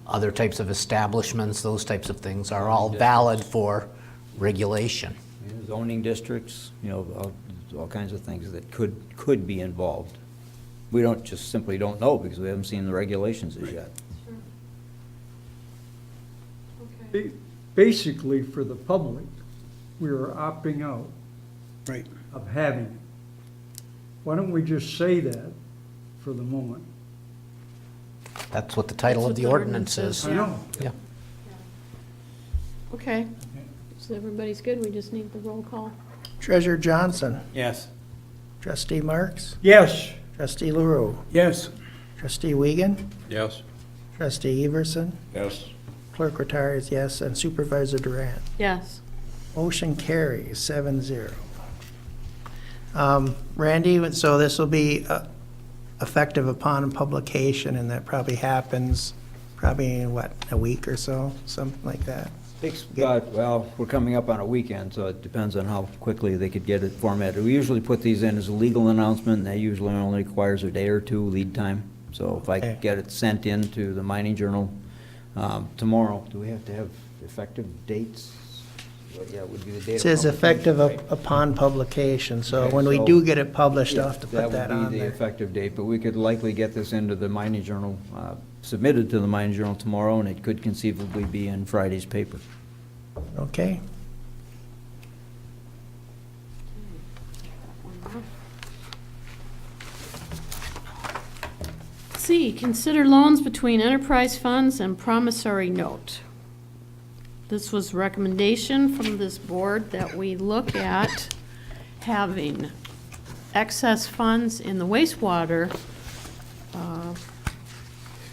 other types of establishments, those types of things are all valid for regulation. Zoning districts, all kinds of things that could be involved. We simply don't know because we haven't seen the regulations as yet. Okay. Basically, for the public, we are opting out Right. of having it. Why don't we just say that for the moment? That's what the title That's of what the the ordinance ordinance is. I know. Yeah. Okay, so everybody's good, we just need the roll call. Treasurer Johnson, Yes. Trustee Marks, Yes, Trustee LaRue, Yes. Trustee Wiegand, Yes. Trustee Everson, Yes. Clerk Rattari is yes, and Supervisor Durant. Yes. Motion carries 7-0. Randy, so this will be effective upon publication, and that probably happens in, what, a week or so, something like that? We're coming up on a weekend, so it depends on how quickly they could get it formatted. We usually put these in as a legal announcement, and that usually only requires a day or two lead time. So if I Okay. get it sent in to the Mining Journal tomorrow, do we have to have effective dates? Well, yeah, it would be the date It of says effective publication, right? upon publication, so Okay, when we so- do get it published, I'll have to put that That would on be the there. effective date, but we could likely get this into the Mining Journal, submitted to the Mining Journal tomorrow, and it could conceivably be in Friday's paper. Okay? C, consider loans between enterprise funds and promissory note. This was recommendation from this board that we look at having excess funds in the wastewater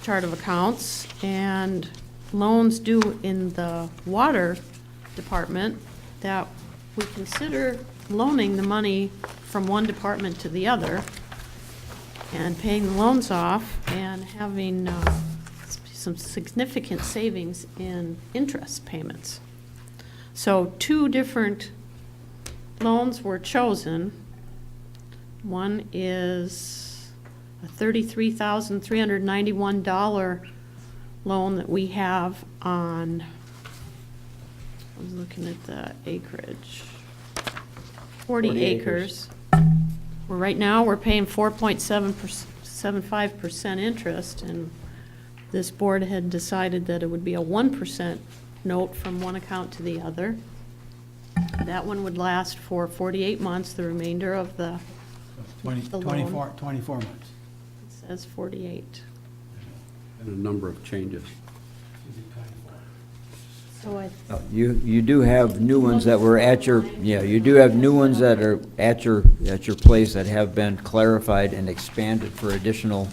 chart of accounts and loans due in the water department, that we consider loaning the money from one department to the other and paying the loans off and having some significant savings in interest payments. So 2 different loans were chosen. One is a $33,391 loan that we have on, I was looking at the acreage, 40 acres. Well, right now, we're paying 4.75% interest, and this board had decided that it would be a 1% note from one account to the other. That one would last for 48 months, the remainder of the, 24 months. it says 48. And a number of changes. So I, You do have new ones that were at your, you do have new ones that are at your place that have been clarified and expanded for additional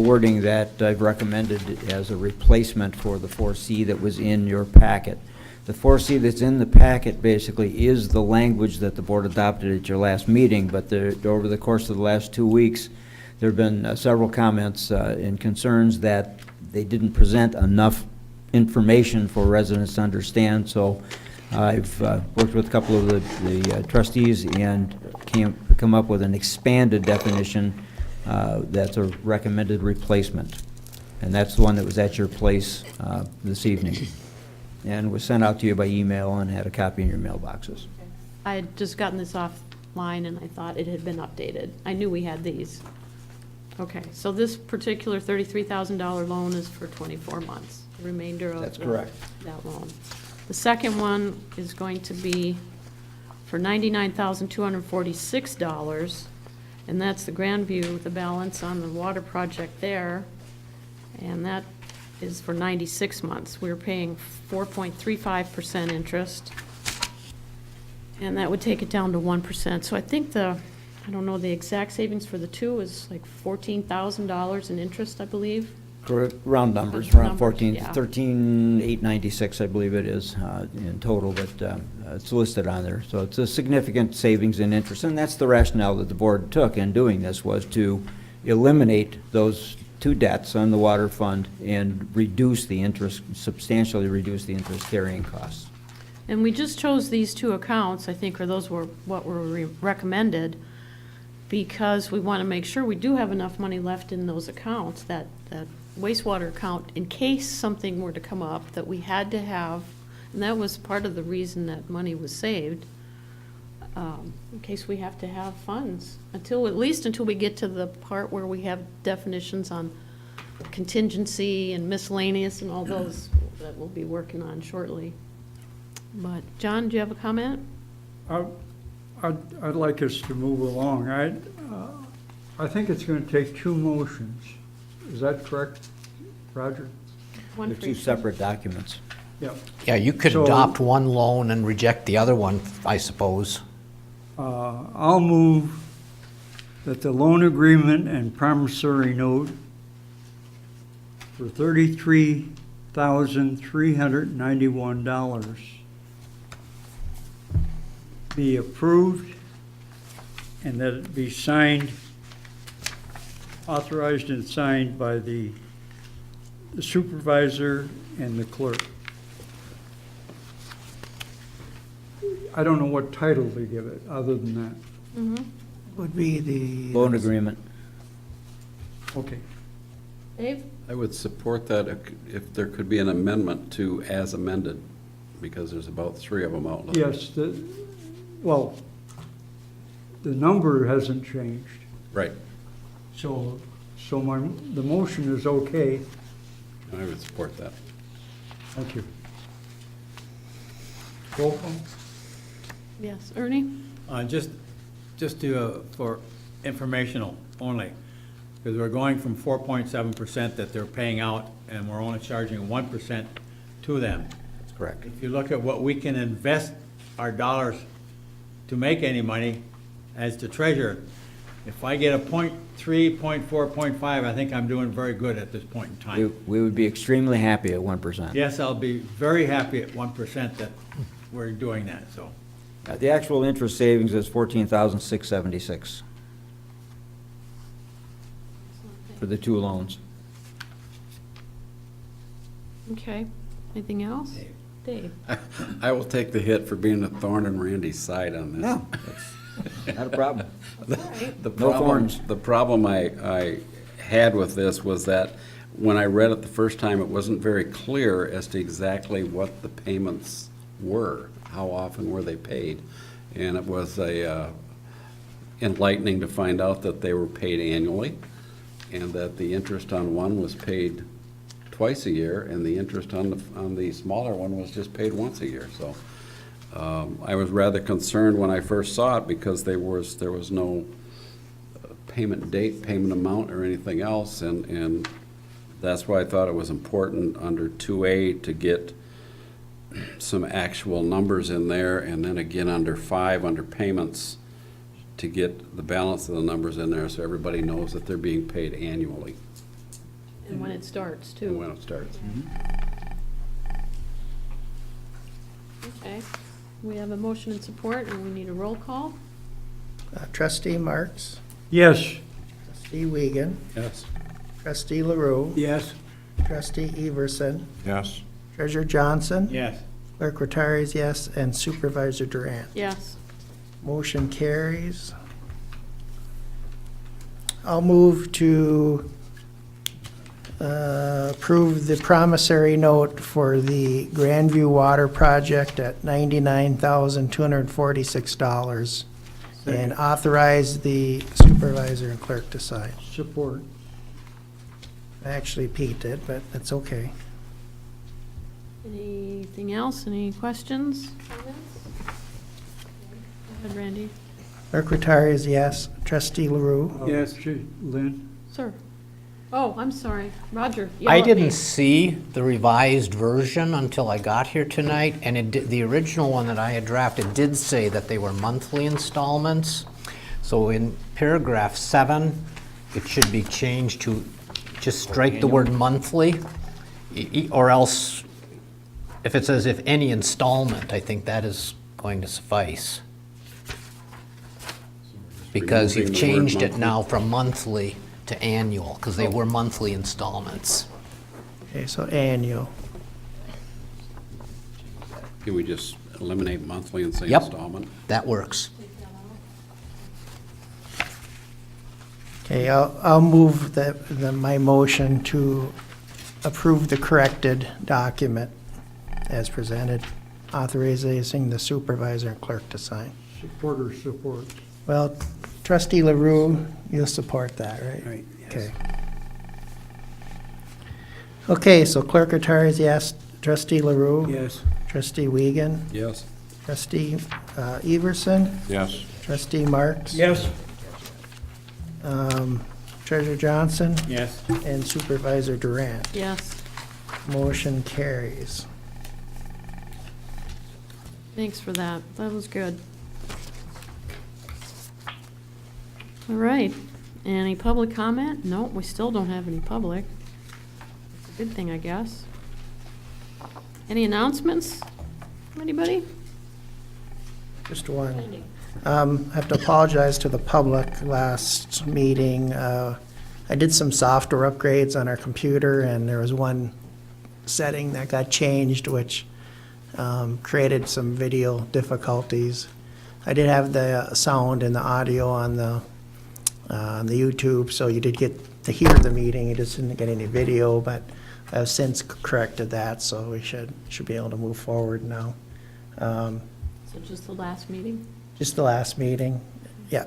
wording that I've recommended as a replacement for the 4C that was in your packet. The 4C that's in the packet basically is the language that the board adopted at your last meeting, but over the course of the last 2 weeks, there have been several comments and concerns that they didn't present enough information for residents to understand. So I've worked with a couple of the trustees and come up with an expanded definition that's a recommended replacement. And that's the one that was at your place this evening. And was sent out to you by email and had a copy in your mailboxes. I had just gotten this offline and I thought it had been updated. I knew we had these. Okay, so this particular $33,000 loan is for 24 months, the remainder of That's correct. that loan. The second one is going to be for $99,246, and that's the Grandview, the balance on the water project there, and that is for 96 months. We're paying 4.35% interest, and that would take it down to 1%. So I think I don't know, the exact savings for the two is like $14,000 in interest, I believe. Correct, round numbers, Round around numbers, 14, yeah. 13,896, I believe it is in total, but it's listed on there. So it's a significant savings in interest, and that's the rationale that the board took in doing this, was to eliminate those two debts on the water fund and reduce the interest, substantially reduce the interest carrying costs. And we just chose these two accounts, I think, or those were what were recommended, because we want to make sure we do have enough money left in those accounts, that wastewater account, in case something were to come up that we had to have, and that was part of the reason that money was saved, in case we have to have funds, at least until we get to the part where we have definitions on contingency and miscellaneous and all those that we'll be working on shortly. But, John, do you have a comment? I'd like us to move along. I think it's going to take two motions. Is that correct, Roger? One They're for two each. separate documents. Yeah. Yeah, you could So- adopt one loan and reject the other one, I suppose. I'll move that the loan agreement and promissory note for $33,391 be approved and that it be signed, authorized and signed by the supervisor and the clerk. I don't know what title to give it, other than that. Would be the. Loan agreement. Okay. Dave? I would support that if there could be an amendment to as amended, because there's about 3 of them out. Yes, well, the number hasn't changed, Right. so the motion is okay. I would support that. Thank you. Roll call? Yes, Ernie? Just to, for informational only, because we're going from 4.7% that they're paying out, and we're only charging 1% to them. That's correct. If you look at what we can invest our dollars to make any money, as the treasurer, if I get a 0.3, 0.4, 0.5, I think I'm doing very good at this point in time. We would be extremely happy at 1%. Yes, I'll be very happy at 1% that we're doing that, so. The actual interest savings is $14,676 for the two loans. Okay, anything else? Dave? I will take the hit for being a thorn in Randy's side on this. No, that's not a problem. The No problem, thorns. the problem I had with this was that when I read it the first time, it wasn't very clear as to exactly what the payments were, how often were they paid. And it was enlightening to find out that they were paid annually, and that the interest on one was paid twice a year, and the interest on the smaller one was just paid once a year. So I was rather concerned when I first saw it because there was no payment date, payment amount, or anything else, and that's why I thought it was important under 2A to get some actual numbers in there, and then again under 5, under payments, to get the balance of the numbers in there so everybody knows that they're being paid annually And when it starts, and too. when it starts. Okay. We have a motion and support, and we need a roll call. Trustee Marks, Yes, trustee Wiegand, Yes. trustee LaRue, Yes? trustee Everson, Yes. treasurer Johnson, Yes. clerk Rattari, yes, and supervisor Durant. Yes. Motion carries. I'll move to approve the promissory note for the Grandview Water Project at $99,246 and authorize the supervisor and clerk to sign. support. Actually, Pete did, but that's okay. Anything else? Any questions? Comments? Go ahead, Randy. Clerk Rattari is yes. Trustee LaRue? Yes. Lynn? Sir. Oh, I'm sorry. Roger. yell I at me. didn't see the revised version until I got here tonight, and the original one that I had drafted did say that they were monthly installments. So in paragraph 7, it should be changed to just strike the word monthly, or else, if it says if any installment, I think that is going to suffice. Because you've removing the word changed it monthly. now from monthly to annual, because they were monthly installments. Okay, so annual. Can we just eliminate monthly and say Yep. installment? That works. Okay, I'll move my motion to approve the corrected document as presented, authorizing the supervisor and clerk to sign. Support or support? Well, trustee LaRue, you'll support that, right? Right, yes. Okay. Okay, so clerk Rattari is yes. Trustee LaRue? Yes. Trustee Wiegand? Yes. Trustee Everson? Yes. Trustee Marks? Yes. Treasurer Johnson? Yes. And Supervisor Durant. Yes. Motion carries. Thanks for that. That was good. All right. Any public comment? No, we still don't have any public. It's a good thing, I guess. Any announcements? Anybody? Just one. I have to apologize to the public. Last meeting, I did some software upgrades on our computer, and there was one setting that got changed, which created some video difficulties. I did have the sound and the audio on the YouTube, so you did get to hear the meeting. You just didn't get any video, but I've since corrected that, so we should be able to move forward now. So just the last meeting? Just the last meeting, yeah.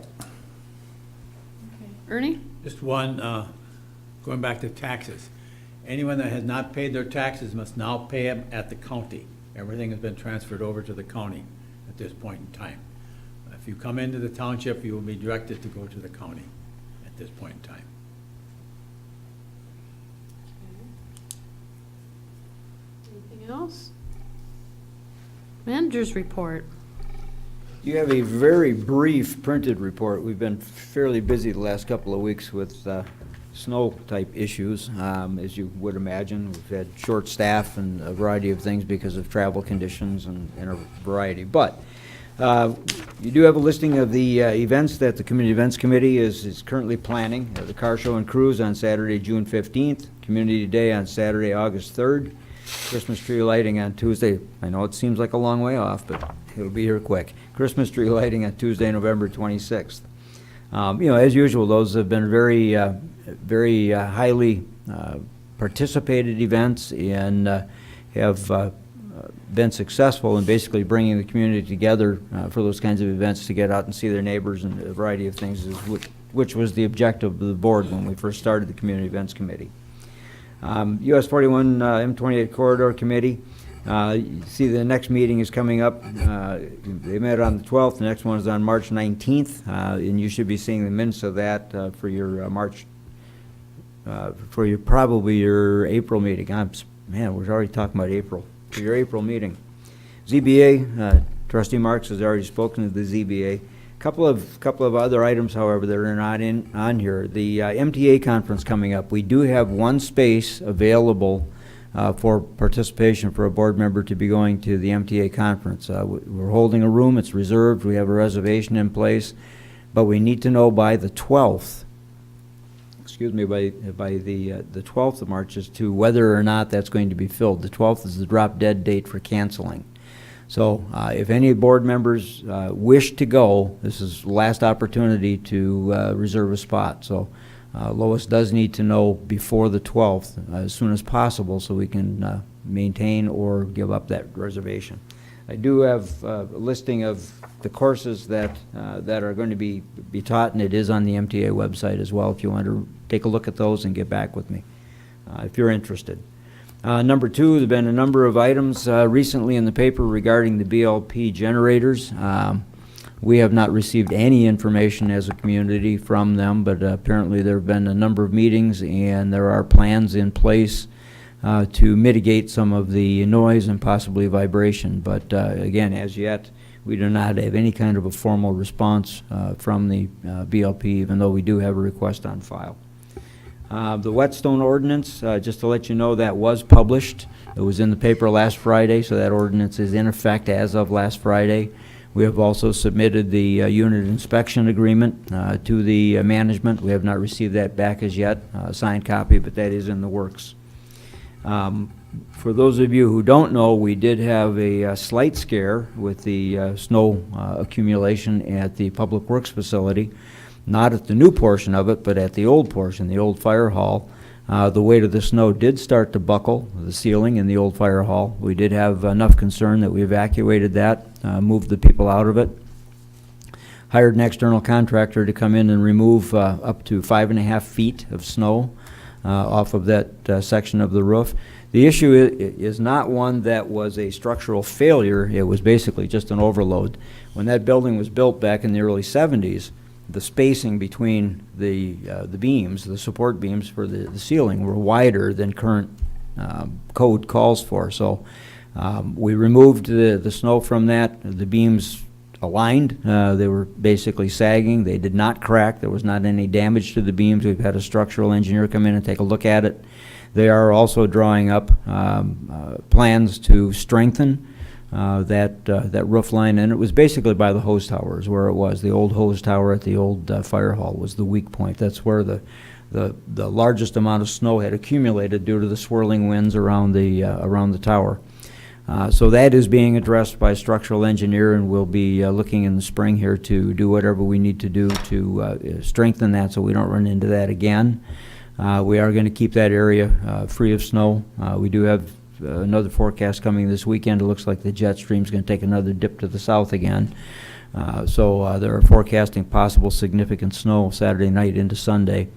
Ernie? Just one, going back to taxes. Anyone that has not paid their taxes must now pay them at the county. Everything has been transferred over to the county at this point in time. If you come into the township, you will be directed to go to the county at this point in time. Anything else? Manager's report. You have a very brief printed report. We've been fairly busy the last couple of weeks with snow-type issues, as you would imagine. We've had short staff and a variety of things because of travel conditions and a variety. But you do have a listing of the events that the Community Events Committee is currently planning. The Car Show and Cruise on Saturday, June 15th, Community Day on Saturday, August 3rd, Christmas tree lighting on Tuesday. I know it seems like a long way off, but it'll be here quick. Christmas tree lighting on Tuesday, November 26th. As usual, those have been very highly participated events and have been successful in basically bringing the community together for those kinds of events to get out and see their neighbors and a variety of things, which was the objective of the board when we first started the Community Events Committee. US 41 M28 Corridor Committee, You see, the next meeting is coming up. They met on the 12th, the next one is on March 19th, and you should be seeing the minutes of that for your March, probably your April meeting. Man, we're already talking about April, for your April meeting. ZBA, Trustee Marks has already spoken to the ZBA. Couple of other items, however, that are not on here. The MTA conference coming up. We do have one space available for participation for a board member to be going to the MTA conference. We're holding a room. It's reserved. We have a reservation in place, but we need to know by the 12th. Excuse me, by the 12th of March as to whether or not that's going to be filled. The 12th is the drop dead date for canceling. So if any board members wish to go, this is the last opportunity to reserve a spot. So Lois does need to know before the 12th, as soon as possible, so we can maintain or give up that reservation. I do have a listing of the courses that are going to be taught, and it is on the MTA website as well, if you want to take a look at those and get back with me, if you're interested. Number two, there have been a number of items recently in the paper regarding the BLP generators. We have not received any information as a community from them, but apparently there have been a number of meetings and there are plans in place to mitigate some of the noise and possibly vibration. But again, as yet, we do not have any kind of a formal response from the BLP, even though we do have a request on file. The whetstone ordinance, just to let you know, that was published. It was in the paper last Friday, so that ordinance is in effect as of last Friday. We have also submitted the unit inspection agreement to the management. We have not received that back as yet, a signed copy, but that is in the works. For those of you who don't know, we did have a slight scare with the snow accumulation at the Public Works facility. Not at the new portion of it, but at the old portion, the old fire hall. The weight of the snow did start to buckle the ceiling in the old fire hall. We did have enough concern that we evacuated that, moved the people out of it, hired an external contractor to come in and remove up to 5.5 feet of snow off of that section of the roof. The issue is not one that was a structural failure. It was basically just an overload. When that building was built back in the early 70s, the spacing between the beams, the support beams for the ceiling, were wider than current code calls for. So we removed the snow from that. The beams aligned. They were basically sagging. They did not crack. There was not any damage to the beams. We've had a structural engineer come in and take a look at it. They are also drawing up plans to strengthen that roof line, and it was basically by the hose towers where it was. The old hose tower at the old fire hall was the weak point. That's where the largest amount of snow had accumulated due to the swirling winds around the tower. So that is being addressed by a structural engineer, and we'll be looking in the spring here to do whatever we need to do to strengthen that so we don't run into that again. We are going to keep that area free of snow. We do have another forecast coming this weekend. It looks like the jet stream is going to take another dip to the south again. So they're forecasting possible significant snow Saturday night into Sunday.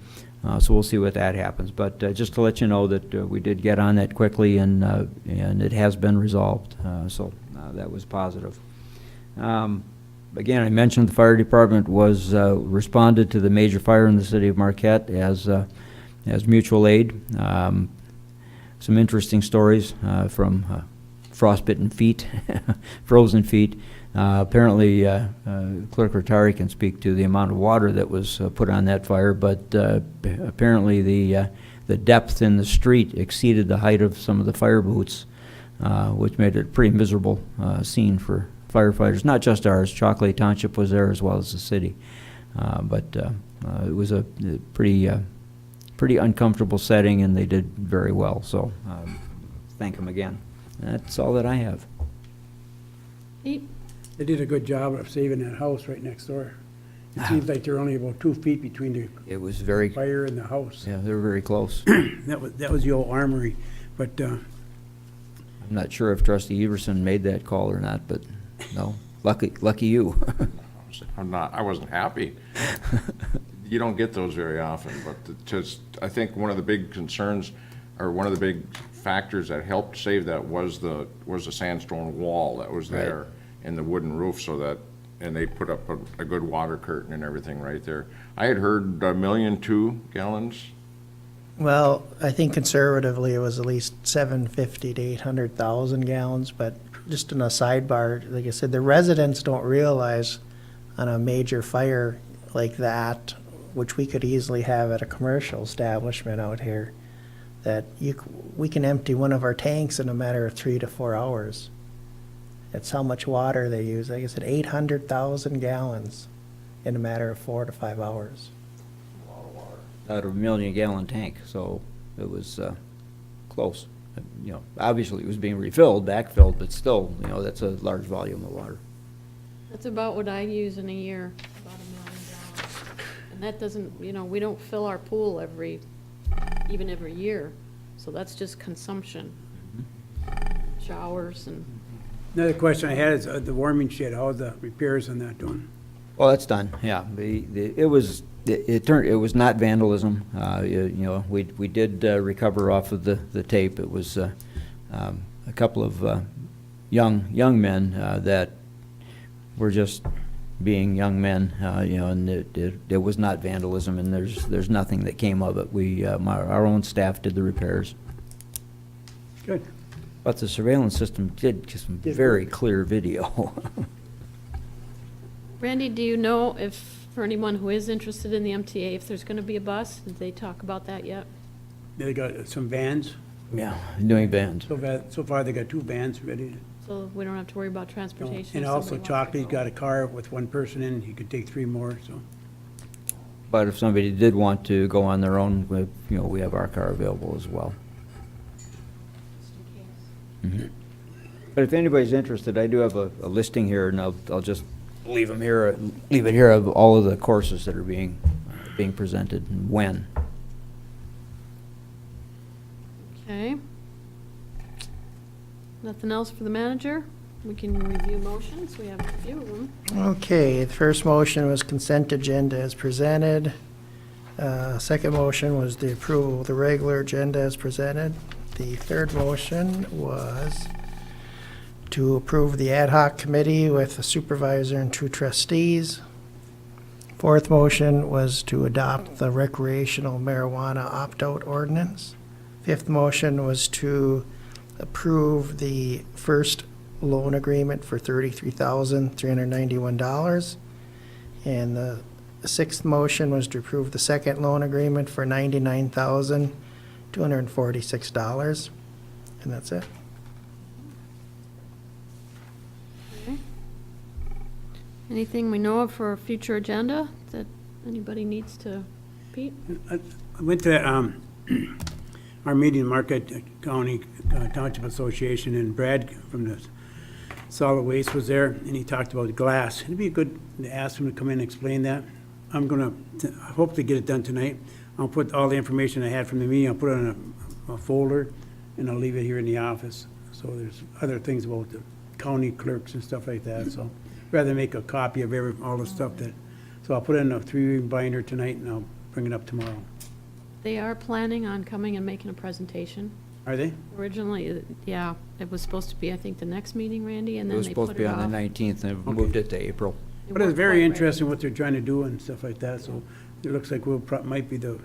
So we'll see what that happens. But just to let you know that we did get on that quickly, and it has been resolved. So that was positive. Again, I mentioned the fire department was responded to the major fire in the city of Marquette as mutual aid. Some interesting stories from frostbitten feet, frozen feet. Apparently, Clerk Rattari can speak to the amount of water that was put on that fire, but apparently the depth in the street exceeded the height of some of the fire boots, which made it a pretty miserable scene for firefighters. Not just ours. Marquette Township was there as well as the city, but it was a pretty uncomfortable setting, and they did very well. So thank them again. That's all that I have. Pete? They did a good job of saving that house right next door. It seems like they're only about 2 feet between the It was very, fire and the house. yeah, they were very close. That was the old armory, but I'm not sure if Trustee Everson made that call or not, but no, lucky you. I wasn't happy. You don't get those very often, but just, I think one of the big concerns, or one of the big factors that helped save that was the sandstone wall that was there and the wooden roof, so that, and they put up a good water curtain and everything right there. I had heard 1.2 million gallons. Well, I think conservatively it was at least 750 to 800,000 gallons, but just in a sidebar, like I said, the residents don't realize on a major fire like that, which we could easily have at a commercial establishment out here, that we can empty one of our tanks in a matter of 3 to 4 hours. That's how much water they use. Like I said, 800,000 gallons in a matter of 4 to 5 hours. Out of a 1 million gallon tank, so it was close. You know, obviously it was being refilled, backfilled, but still, you know, that's a large volume of water. That's about what I use in a year, about 1 million gallons. And that doesn't, you know, we don't fill our pool even every year. So that's just consumption. Showers and, Another question I had is the warming shed, how's the repairs on that doing? Well, that's done, yeah. It was not vandalism. You know, we did recover off of the tape. It was a couple of young men that were just being young men, you know, and it was not vandalism, and there's nothing that came of it. Our own staff did the repairs. Good. But the surveillance system did get some very clear video. Randy, do you know if, for anyone who is interested in the MTA, if there's gonna be a bus? Did they talk about that yet? They got some vans. Yeah, doing bands. So far, they got 2 vans ready. So we don't have to worry about transportation? And if also somebody wants to Chalkley's go? got a car with 1 person in, he could take 3 more, so. But if somebody did want to go on their own, you know, we have our car available as well. Mhm. But if anybody's interested, I do have a listing here, and I'll just leave it here of all of the courses that are being presented and when. Okay. Nothing else for the manager? We can review motions, we have a few of them. Okay, the first motion was consent agenda as presented. Second motion was the approval of the regular agenda as presented. The third motion was to approve the ad hoc committee with a supervisor and 2 trustees. Fourth motion was to adopt the recreational marijuana opt-out ordinance. Fifth motion was to approve the first loan agreement for $33,391. And the sixth motion was to approve the second loan agreement for $99,246. And that's it. Okay. Anything we know of for a future agenda that anybody needs to, Pete? I went to our meeting in Marquette County Township Association, and Brad from the solid waste was there, and he talked about glass. It'd be good to ask him to come in and explain that. I'm gonna, I hope to get it done tonight. I'll put all the information I had from the meeting, I'll put it in a folder, and I'll leave it here in the office. So there's other things about the county clerks and stuff like that, so rather make a copy of all the stuff that, so I'll put it in a 3-ring binder tonight, and I'll bring it up tomorrow. They are planning on coming and making a presentation. Are they? Originally, yeah, it was supposed to be, I think, the next meeting, Randy, and It then was they supposed put to it be on the off. 19th, and they've moved it to April. They But it's weren't very quite interesting what they're trying to do and stuff like that, so it looks like might be the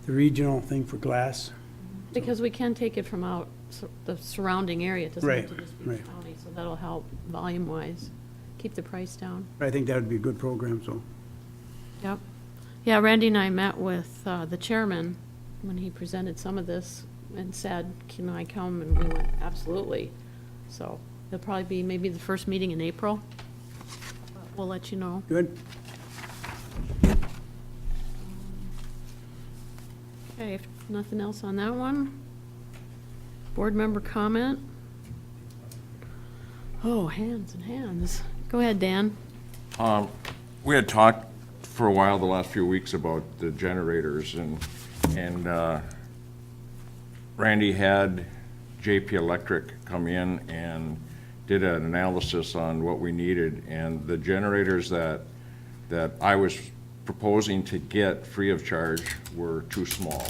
regional thing for glass. ready. Because we can take it from out, the surrounding area, it doesn't have to Right, just be the right. county, so that'll help volume-wise, keep the price down. I think that would be a good program, so. Yep. Yeah, Randy and I met with the chairman when he presented some of this and said, can I come? And we went, absolutely. So it'll probably be maybe the first meeting in April. But we'll let you know. Good. Okay, if nothing else on that one. Board member comment? Oh, hands and hands. Go ahead, Dan. We had talked for a while the last few weeks about the generators, and Randy had JP Electric come in and did an analysis on what we needed, and the generators that I was proposing to get free of charge were too small.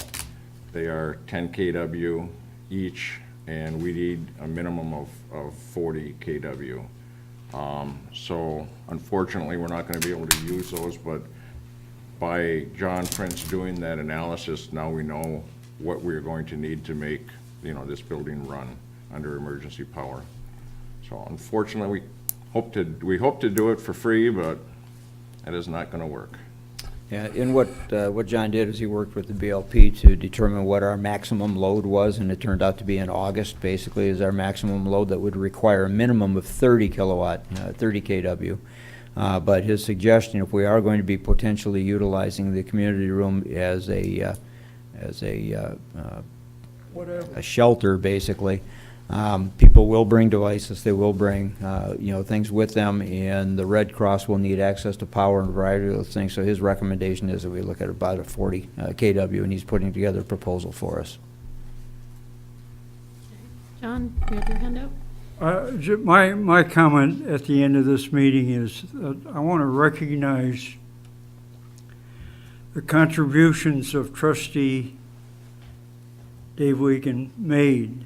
They are 10 kW each. and we need a minimum of 40 KW. So unfortunately, we're not gonna be able to use those, but by John Prince doing that analysis, now we know what we're going to need to make, this building run under emergency power. So unfortunately, we hope to do it for free, but that is not gonna work. Yeah, and what John did is he worked with the BLP to determine what our maximum load was, and it turned out to be in August, basically, is our maximum load that would require a minimum of 30 kilowatt, 30 KW. But his suggestion, if we are going to be potentially utilizing the community room as a shelter, basically, people will bring devices, they will bring, things with them, and the Red Cross will need access to power and a variety of those things. So his recommendation is that we look at about a 40 KW, and he's putting together a proposal for us. John, you have your hand up? My comment at the end of this meeting is that I want to recognize the contributions of trustee Dave Wiegand made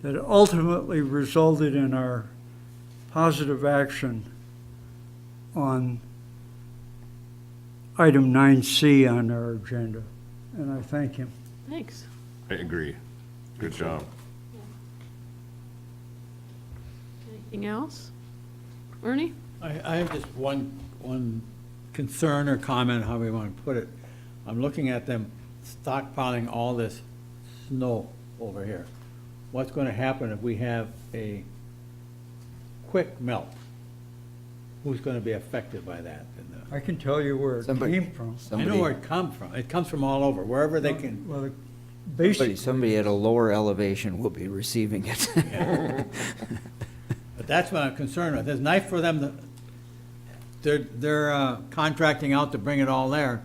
that ultimately resulted in our positive action on item 9C on our agenda, and I thank him. Thanks. I agree. Good job. Anything else? Ernie? I have just one concern or comment, however you want to put it. I'm looking at them stockpiling all this snow over here. What's going to happen if we have a quick melt? Who's going to be affected by that? I can tell you where it came from. I know where it comes from. It comes from all over, wherever they can. Well, basically, Somebody at a lower elevation will be receiving it. But that's what I'm concerned with. It's nice for them to, they're contracting out to bring it all there.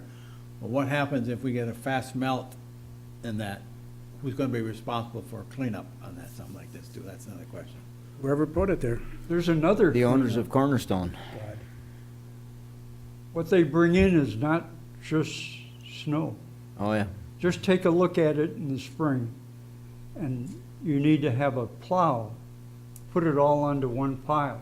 But what happens if we get a fast melt in that? Who's going to be responsible for cleanup on that, something like this too? That's another question. Whoever put it there. there's another. The owners cleanup. of Cornerstone. What they bring in is not just snow. Oh, yeah. Just take a look at it in the spring, and you need to have a plow, put it all onto one pile.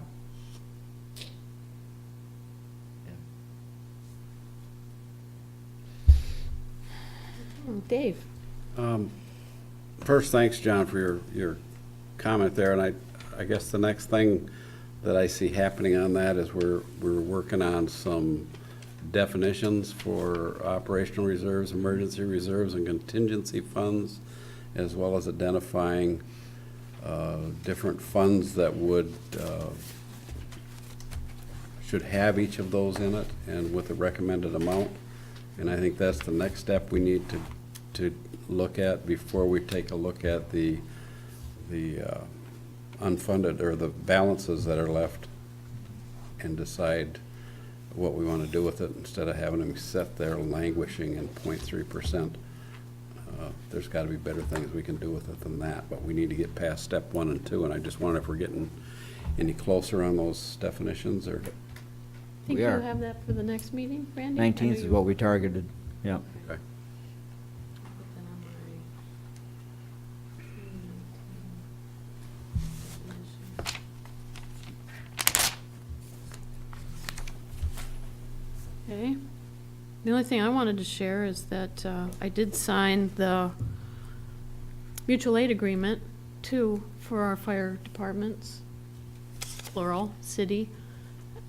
Dave? First, thanks, John, for your comment there, and I guess the next thing that I see happening on that is we're working on some definitions for operational reserves, emergency reserves, and contingency funds, as well as identifying different funds that should have each of those in it, and with a recommended amount. And I think that's the next step we need to look at before we take a look at the unfunded or the balances that are left, and decide what we want to do with it instead of having them sit there languishing in 0.3%. There's got to be better things we can do with it than that, but we need to get past step 1 and 2, and I just wonder if we're getting any closer on those definitions, or? Think We you'll are. have that for the next meeting, Randy? I know 19th is you- what we targeted, yeah. Okay. Okay. The only thing I wanted to share is that I did sign the mutual aid agreement too for our fire departments, plural, city.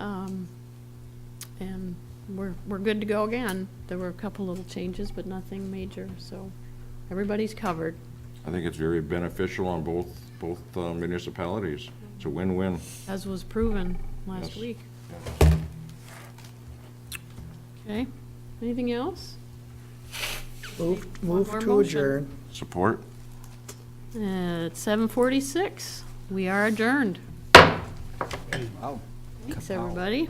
And we're good to go again. There were a couple little changes, but nothing major, so everybody's covered. I think it's very beneficial on both municipalities. It's a win-win. As was proven last Yes. week. Okay, anything else? Move more to motion. adjourn. Support? At 7:46, we are adjourned. Wow. Thanks, everybody.